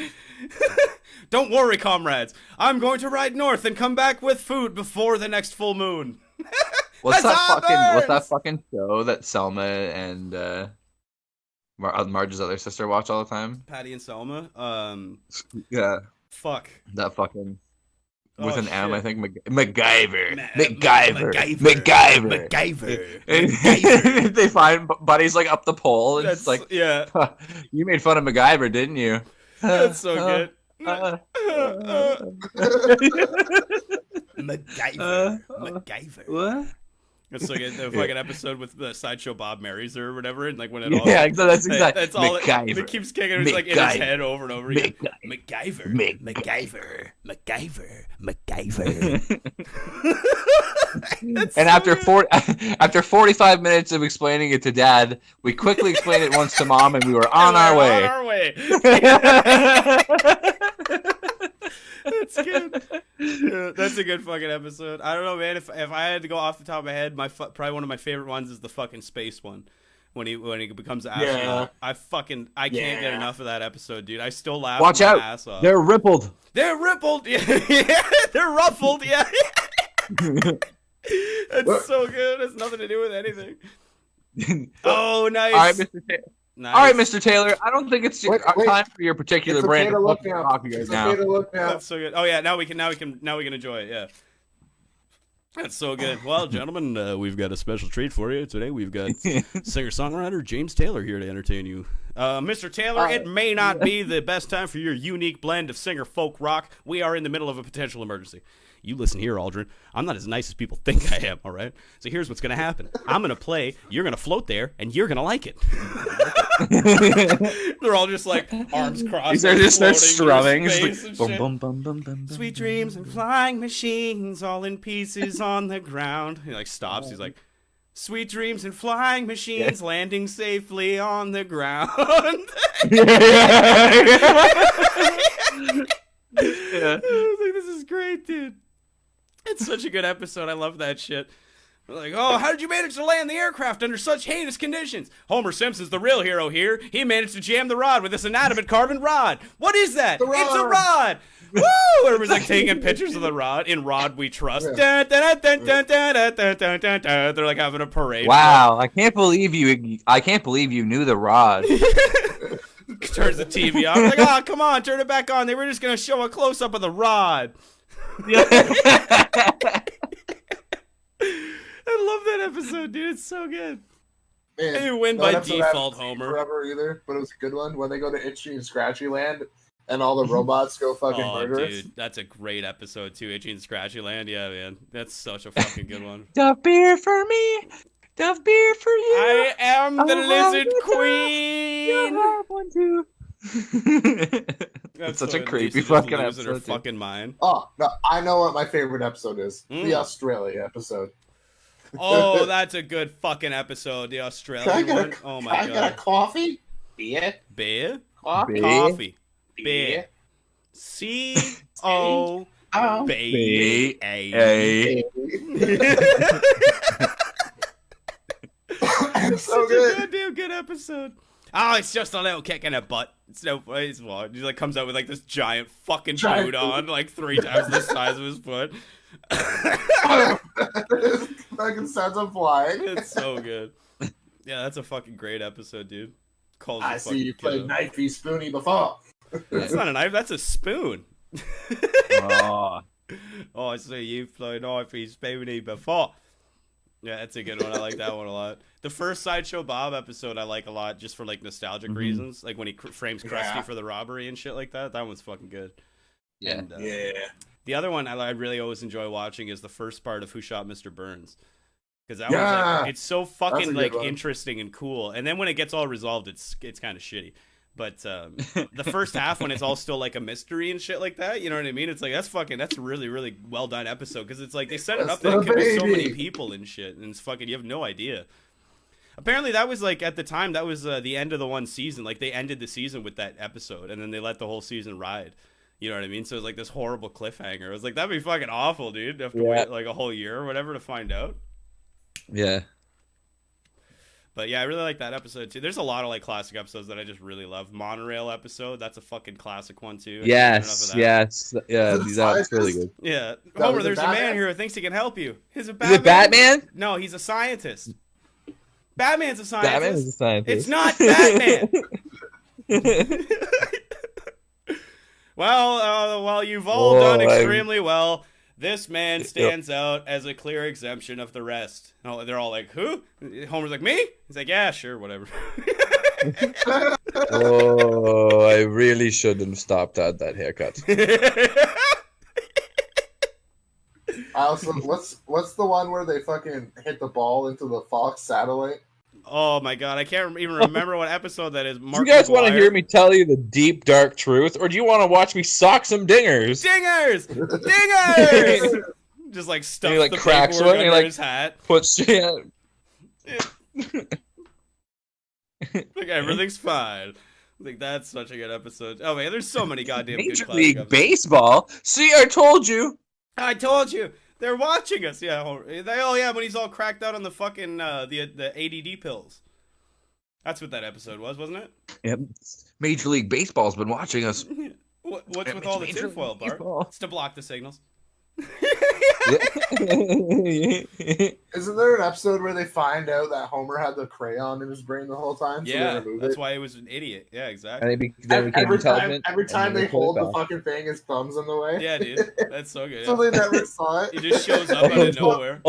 Don't worry, comrades. I'm going to ride north and come back with food before the next full moon. What's that fucking show that Selma and Marge's other sister watch all the time? Patty and Selma. Yeah. Fuck. That fucking with an shit. M, I think. MacGyver. They find Buddy's like up the pole, and it's like, yeah. You made fun of MacGyver, didn't you? That's so good. MacGyver. What? It's like a fucking episode with the sideshow Bob marries her or whatever, and like when it all that's exactly that's all it keeps kicking. It's like in his head over and over again. MacGyver. And after 45 minutes of explaining it to Dad, we quickly explained it once to Mom, and we were on our way. That's good. Yeah, that's a good fucking episode. I don't know, man. If I had to go off the top of my head, probably one of my favorite ones is the fucking space one. When he becomes an astronaut. I can't get enough of that episode, dude. I still laugh my ass off. They're rippled. They're rippled. Yeah. They're ruffled. Yeah. That's so good. It's nothing to do with anything. Oh, nice. All right, Mr. Taylor. Nice. All right, Mr. Taylor. I don't think it's time for your particular brand of coffee right now. That's so good. Oh yeah, now we can enjoy it. Yeah. That's so good. Well, gentlemen, we've got a special treat for you today. We've got singer-songwriter James Taylor here to entertain you. Mr. Taylor, it may not be the best time for your unique blend of singer-folk rock. We are in the middle of a potential emergency. You listen here, Aldrin. I'm not as nice as people think I am, all right? So here's what's going to happen. I'm going to play, you're going to float there, and you're going to like it. They're all just like arms crossed. They just start strumming. Sweet dreams and flying machines all in pieces on the ground. He like stops. He's like, sweet dreams and flying machines landing safely on the ground. I was like, this is great, dude. It's such a good episode. I love that shit. Like, oh, how did you manage to land the aircraft under such heinous conditions? Homer Simpson's the real hero here. He managed to jam the rod with this inanimate carbon rod. What is that? It's a rod. Woo! Everybody's like taking pictures of the rod. In Rod We Trust. They're like having a parade. Wow, I can't believe you knew the rod. Turns the TV off. Like, oh, come on, turn it back on. They were just gonna show a close up of the rod. I love that episode, dude. It's so good. Man, you win by default, Homer. Forever either, but it was a good one. When they go to Itchy and Scratchy Land, and all the robots go fucking murderous. Dude, that's a great episode too. Itchy and Scratchy Land, yeah, man. That's such a fucking good one. Duff beer for me, Duff beer for you. I am the Lizard Queen. You have one too. That's such a creepy fucking episode. Her fucking mind. Oh no, I know what my favorite episode is. The Australia episode. Oh, that's a good fucking episode. The Australian one. Oh my god. I got a coffee. Beer. Coffee. Beer. C-O. B-A. So good. Good episode. Oh, it's just a little kick in the butt. It's no place. He like comes out with like this giant fucking boot on, like 3 times the size of his foot. Fucking sends him flying. It's so good. Yeah, that's a fucking great episode, dude. I see you played knifey spoony before. That's not a knife. That's a spoon. Oh, I see you've played knifey spoony before. Yeah, that's a good one. I like that one a lot. The first Sideshow Bob episode I like a lot just for like nostalgic reasons. Like when he frames Krusty for the robbery and shit like that. That one's fucking good. Yeah. And, the other one I really always enjoy watching is the first part of Who Shot Mr. Burns. because that was like, it's so fucking like one. interesting and cool. And then when it gets all resolved, it's kind of shitty. But the first half, when it's all still like a mystery and shit like that, you know what I mean? It's like that's a really, really well done episode because it's like they set it up that it could be so many people and shit, and it's fucking you have no idea. Apparently, that was like at the time that was the end of the one season. Like they ended the season with that episode, and then they let the whole season ride. You know what I mean? So it was like this horrible cliffhanger. It was like that'd be fucking awful, dude. Have to wait like a whole year or whatever to find out. Yeah. But yeah, I really like that episode too. There's a lot of like classic episodes that I just really love. Monorail episode, that's a fucking classic one too. Yes, that's really good. Yeah, Homer, there's a man here who thinks he can help you. Is it Batman? No, he's a scientist. Batman's a scientist. Batman is a scientist. It's not Batman. Well, you've all done extremely well. This man stands out as a clear exemption of the rest. Oh, they're all like, who? Homer's like, me? He's like, yeah, sure, whatever. Oh, I really shouldn't have stopped at that haircut. Also, what's the one where they fucking hit the ball into the Fox satellite? Oh my god, I can't even remember what episode that is. Do you guys want to hear me tell you the deep, dark truth, or do you want to watch me sock some dingers? Dingers! Just like stuff like the cracks paperwork one, under like, his hat. Puts Like everything's fine. Like that's such a good episode. Oh man, there's so many goddamn Major good League episodes. Baseball. See, I told you. I told you. They're watching us. Yeah. When he's all cracked out on the fucking the ADD pills. That's what that episode was, wasn't it? Yep. Major League Baseball's been watching us. What's with all the tinfoil, Bart? It's to block the signals. Isn't there an episode where they find out that Homer had the crayon in his brain the whole time? So yeah, that's why he was an idiot. Yeah, exactly. And every time they hold the fucking thing, his thumb's in the way. Yeah, dude, that's so good. So they never saw it. He just shows up out of nowhere.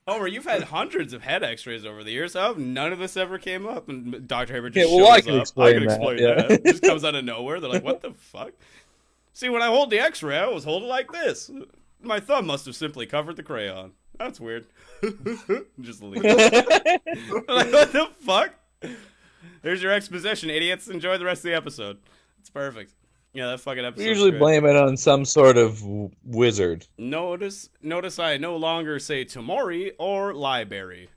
Homer, you've had hundreds of head X-rays over the years. How none of this ever came up? And Dr. Haber just shows I up. can explain that. It just comes out of nowhere. They're like, "What the fuck?" See, when I hold the X-ray, I always hold it like this. My thumb must have simply covered the crayon. That's weird. Just leave it. Like, what the fuck? There's your exposition, idiots. Enjoy the rest of the episode. It's perfect. Yeah, that fucking episode. We usually blame it on some sort of wizard. Notice I no longer say Tamori or library.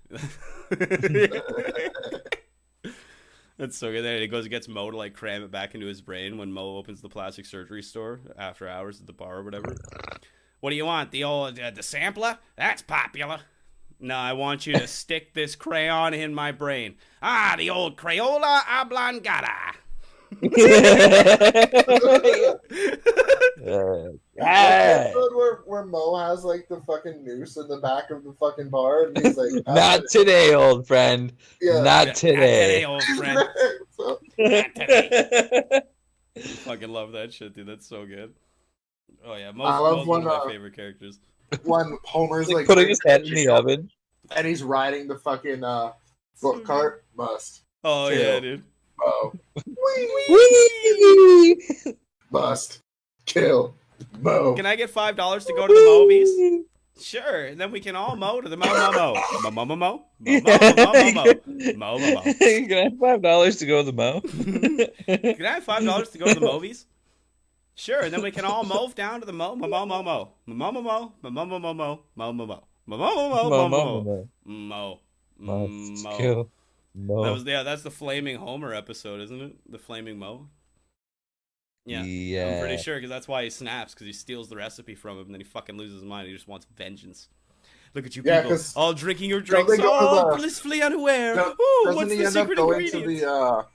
That's so good. Then he goes and gets Mo to like cram it back into his brain when Mo opens the plastic surgery store after hours at the bar or whatever. What do you want? The old the sampler? That's popular. No, I want you to stick this crayon in my brain. Ah, the old Crayola oblongata. Episode where Mo has like the fucking noose in the back of the fucking bar, and he's like, "Not today, old friend. Yeah. Not today, old friend. Not today." Fucking love that shit, dude. That's so good. Oh yeah, most one of my favorite characters. When Homer's like putting his head in the oven, and he's riding the fucking foot cart. Must. Oh kill. Yeah, dude. Oh. Wee! Must kill Mo. Can I get $5 to go to the movies? Sure, and then we can all mow to the mo. Mo. Can I have $5 to go to the mo? Can I have $5 to go to the movies? Sure, and then we can all move down to the mo. Must kill Mo. That's the Flaming Homer episode, isn't it? The Flaming Mo. Yeah, I'm pretty sure because that's why he snaps, because he steals the recipe from him and then he fucking loses his mind. He just wants vengeance. Look at you people, all drinking your drinks, blissfully unaware. What's the secret ingredient? To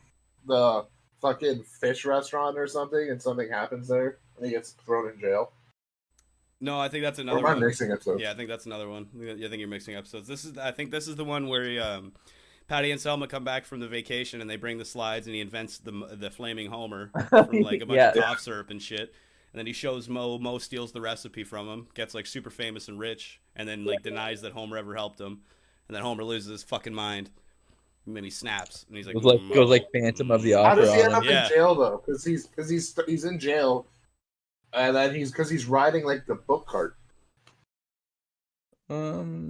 the fucking fish restaurant or something, and something happens there, and he gets thrown in jail. No, I think that's another one. Or am I mixing episodes? Yeah, I think that's another one. I think you're mixing episodes. I think this is the one where Patty and Selma come back from the vacation and they bring the slides and he invents the Flaming Homer from like a bunch of cough syrup and shit. And then he shows Mo. Mo steals the recipe from him, gets like super famous and rich, and then like denies that Homer ever helped him. And then Homer loses his fucking mind. And then he snaps and he's like, goes like Phantom of the Opera. How does he end up in jail though? Because he's in jail, and then he's riding like the book cart.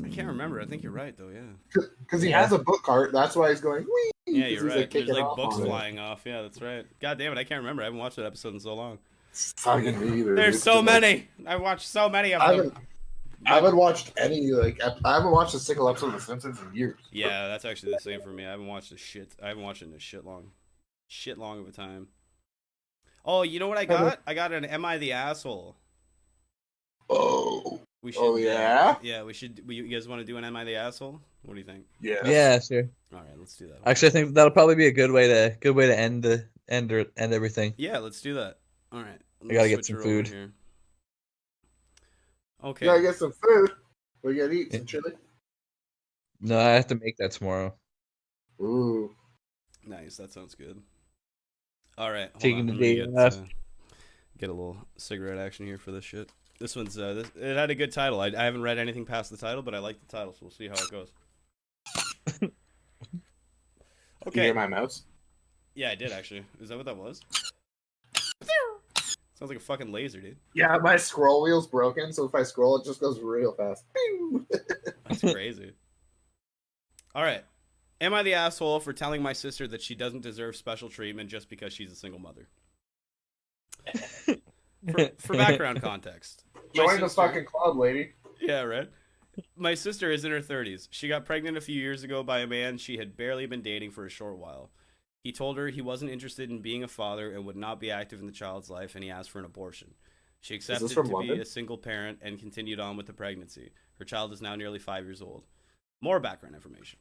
I can't remember. I think you're right though. Yeah. Because he has a book cart. That's why he's going. Whee! Yeah, you're right. There's kicking like off books on it. flying off. Yeah, that's right. God damn it, I can't remember. I haven't watched that episode in so long. Fucking me either. There's dude. so many. I watched so many of them. I haven't watched any. I haven't watched a single episode of The Simpsons in years. Yeah, that's actually the same for me. I haven't watched I haven't watched it in a shit long of a time. Oh, you know what I got? I got an Am I the Asshole? Oh. We should, Oh yeah. Yeah, we should. You guys want to do an Am I the Asshole? What do you think? Yeah. Yeah, sure. All right, let's do that. Actually, I think that'll probably be a good way to end everything. Yeah, let's do that. All right. I gotta get some food. Here. Okay. Gotta get some food. We gotta eat some chili. No, I have to make that tomorrow. Ooh. Nice. That sounds good. All right. Taking the day off. Get a little cigarette action here for this shit. This one's it had a good title. I haven't read anything past the title, but I like the title, so we'll see how it goes. Okay. You hear my mouse? Yeah, I did actually. Is that what that was? Sounds like a fucking laser, dude. Yeah, my scroll wheel's broken, so if I scroll, it just goes real fast. That's crazy. All right. Am I the asshole for telling my sister that she doesn't deserve special treatment just because she's a single mother? For background context. Join the fucking club, lady. Yeah, right. My sister is in her 30s. She got pregnant a few years ago by a man she had barely been dating for a short while. He told her he wasn't interested in being a father and would not be active in the child's life, and he asked for an abortion. She accepted to London? be a single parent and continued on with the pregnancy. Her child is now nearly 5 years old. More background information.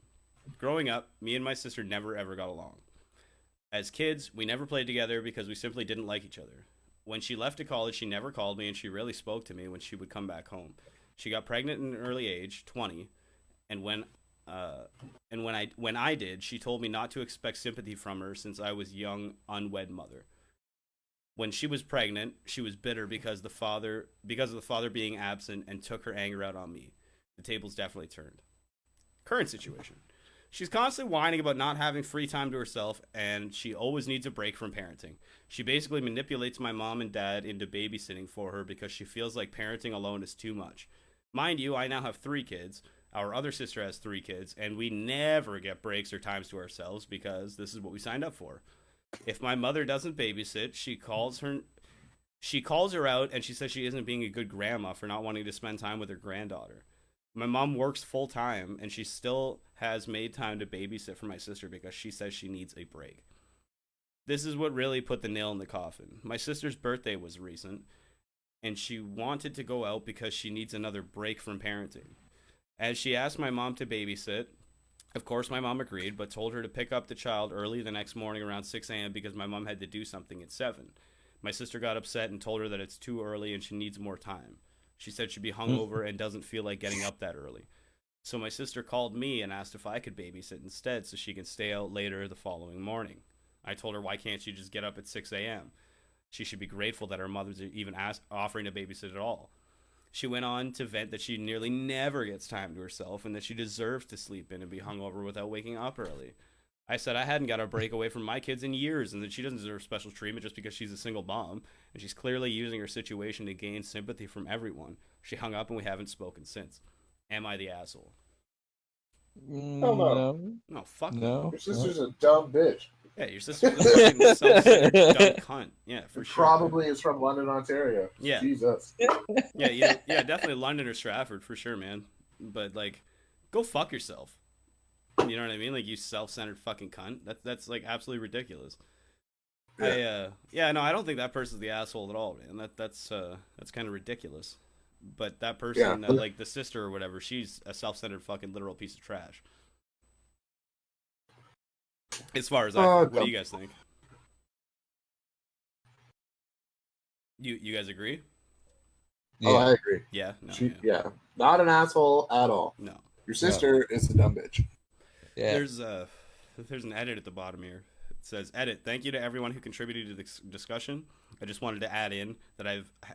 Growing up, me and my sister never ever got along. As kids, we never played together because we simply didn't like each other. When she left to college, she never called me, and she rarely spoke to me when she would come back home. She got pregnant at an early age, 20, and when I did, she told me not to expect sympathy from her since I was a young, unwed mother. When she was pregnant, she was bitter because of the father being absent and took her anger out on me. The tables definitely turned. Current situation. She's constantly whining about not having free time to herself, and she always needs a break from parenting. She basically manipulates my mom and dad into babysitting for her because she feels like parenting alone is too much. Mind you, I now have 3 kids. Our other sister has 3 kids, and we never get breaks or times to ourselves because this is what we signed up for. If my mother doesn't babysit, she calls her out, and she says she isn't being a good grandma for not wanting to spend time with her granddaughter. My mom works full time, and she still has made time to babysit for my sister because she says she needs a break. This is what really put the nail in the coffin. My sister's birthday was recent, and she wanted to go out because she needs another break from parenting. As she asked my mom to babysit, of course my mom agreed, but told her to pick up the child early the next morning around 6 a.m. because my mom had to do something at 7. My sister got upset and told her that it's too early and she needs more time. She said she'd be hungover and doesn't feel like getting up that early. So my sister called me and asked if I could babysit instead so she can stay out later the following morning. I told her, why can't she just get up at 6 a.m.? She should be grateful that her mother's even offering to babysit at all. She went on to vent that she nearly never gets time to herself and that she deserves to sleep in and be hungover without waking up early. I said I hadn't got a break away from my kids in years and that she doesn't deserve special treatment just because she's a single mom, and she's clearly using her situation to gain sympathy from everyone. She hung up and we haven't spoken since. Am I the asshole? No. No, fuck no. Your sister's a dumb bitch. Yeah, your sister's a fucking self-centered dumb cunt. Yeah, for sure. Probably is from London, Ontario. Yeah. Jesus. Yeah, definitely London or Stratford for sure, man. But like, go fuck yourself. You know what I mean? Like, you self-centered fucking cunt. That's like absolutely ridiculous. Yeah. I don't think that person's the asshole at all, man. That's kind of ridiculous. But that person, like the sister or whatever, she's a self-centered fucking literal piece of trash. As far as what do you guys think? You guys agree? Yeah. Oh, I agree. Yeah. No, yeah. Not an asshole at all. No. Your sister is a dumb bitch. Yeah. There's an edit at the bottom here. It says, edit, thank you to everyone who contributed to the discussion. I just wanted to add in that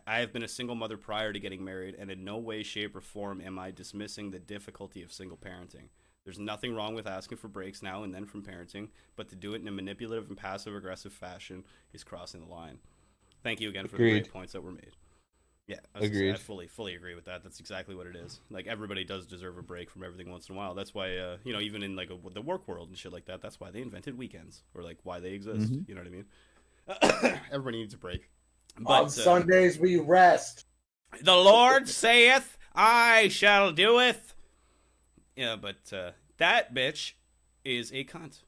I have been a single mother prior to getting married, and in no way, shape, or form am I dismissing the difficulty of single parenting. There's nothing wrong with asking for breaks now and then from parenting, but to do it in a manipulative and passive-aggressive fashion is crossing the line. Thank you again for the great points that were made. Yeah, Agreed. I fully agree with that. That's exactly what it is. Like, everybody does deserve a break from everything once in a while. That's why, you know, even in like the work world and shit like that, that's why they invented weekends, or like why they exist. You know what I mean? Everybody needs a break. But, on Sundays we rest. The Lord saith, I shall do it. Yeah, but that bitch is a cunt.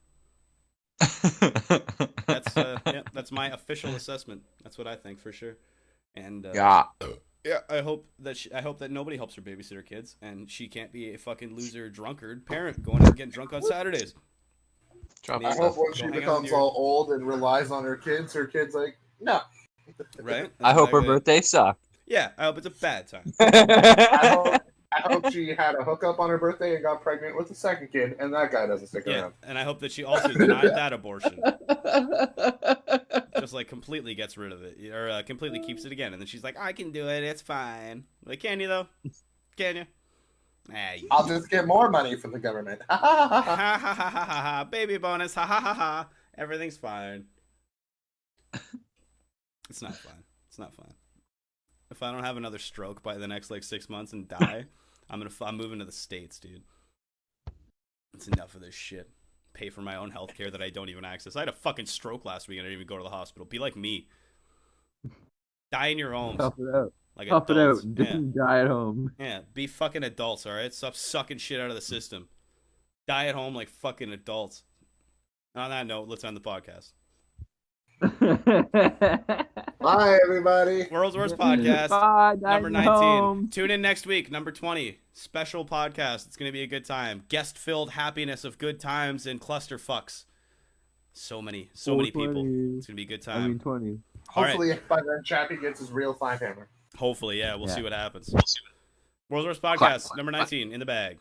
That's my official assessment. That's what I think for sure. And yeah, I hope that nobody helps her babysit her kids, and she can't be a fucking loser drunkard parent going out and getting drunk on Saturdays. I hope when she becomes all old and relies on her kids like, no. Right? I hope her birthday sucked. Yeah, I hope it's a bad time. I hope she had a hookup on her birthday and got pregnant with a second kid, and that guy doesn't stick around. And I hope that she also denied that abortion. Just like completely gets rid of it, or completely keeps it again, and then she's like, "I can do it. It's fine." Like, can you though? Can you? I'll just get more money from the government. Ha ha ha ha ha ha! Baby bonus. Ha ha ha ha! Everything's fine. It's not fun. It's not fun. If I don't have another stroke by the next like 6 months and die, I'm moving to the States, dude. It's enough of this shit. Pay for my own health care that I don't even access. I had a fucking stroke last week and I didn't even go to the hospital. Be like me. Die in your homes. Tough it out. Like Tough adults. it out. Die at home. Yeah, be fucking adults, alright? Stop sucking shit out of the system. Die at home like fucking adults. And on that note, let's end the podcast. Bye, everybody. World's Worst Podcast, Bye, number 19. home. Tune in next week, number 20. Special podcast. It's going to be a good time. Guest-filled happiness of good times and cluster fucks. So many people. It's going to be a good time. I mean 20. Hopefully, by then, Chappie gets his real 5-hammer. Hopefully, yeah. We'll see what happens. World's Worst Podcast, number 19, in the bag.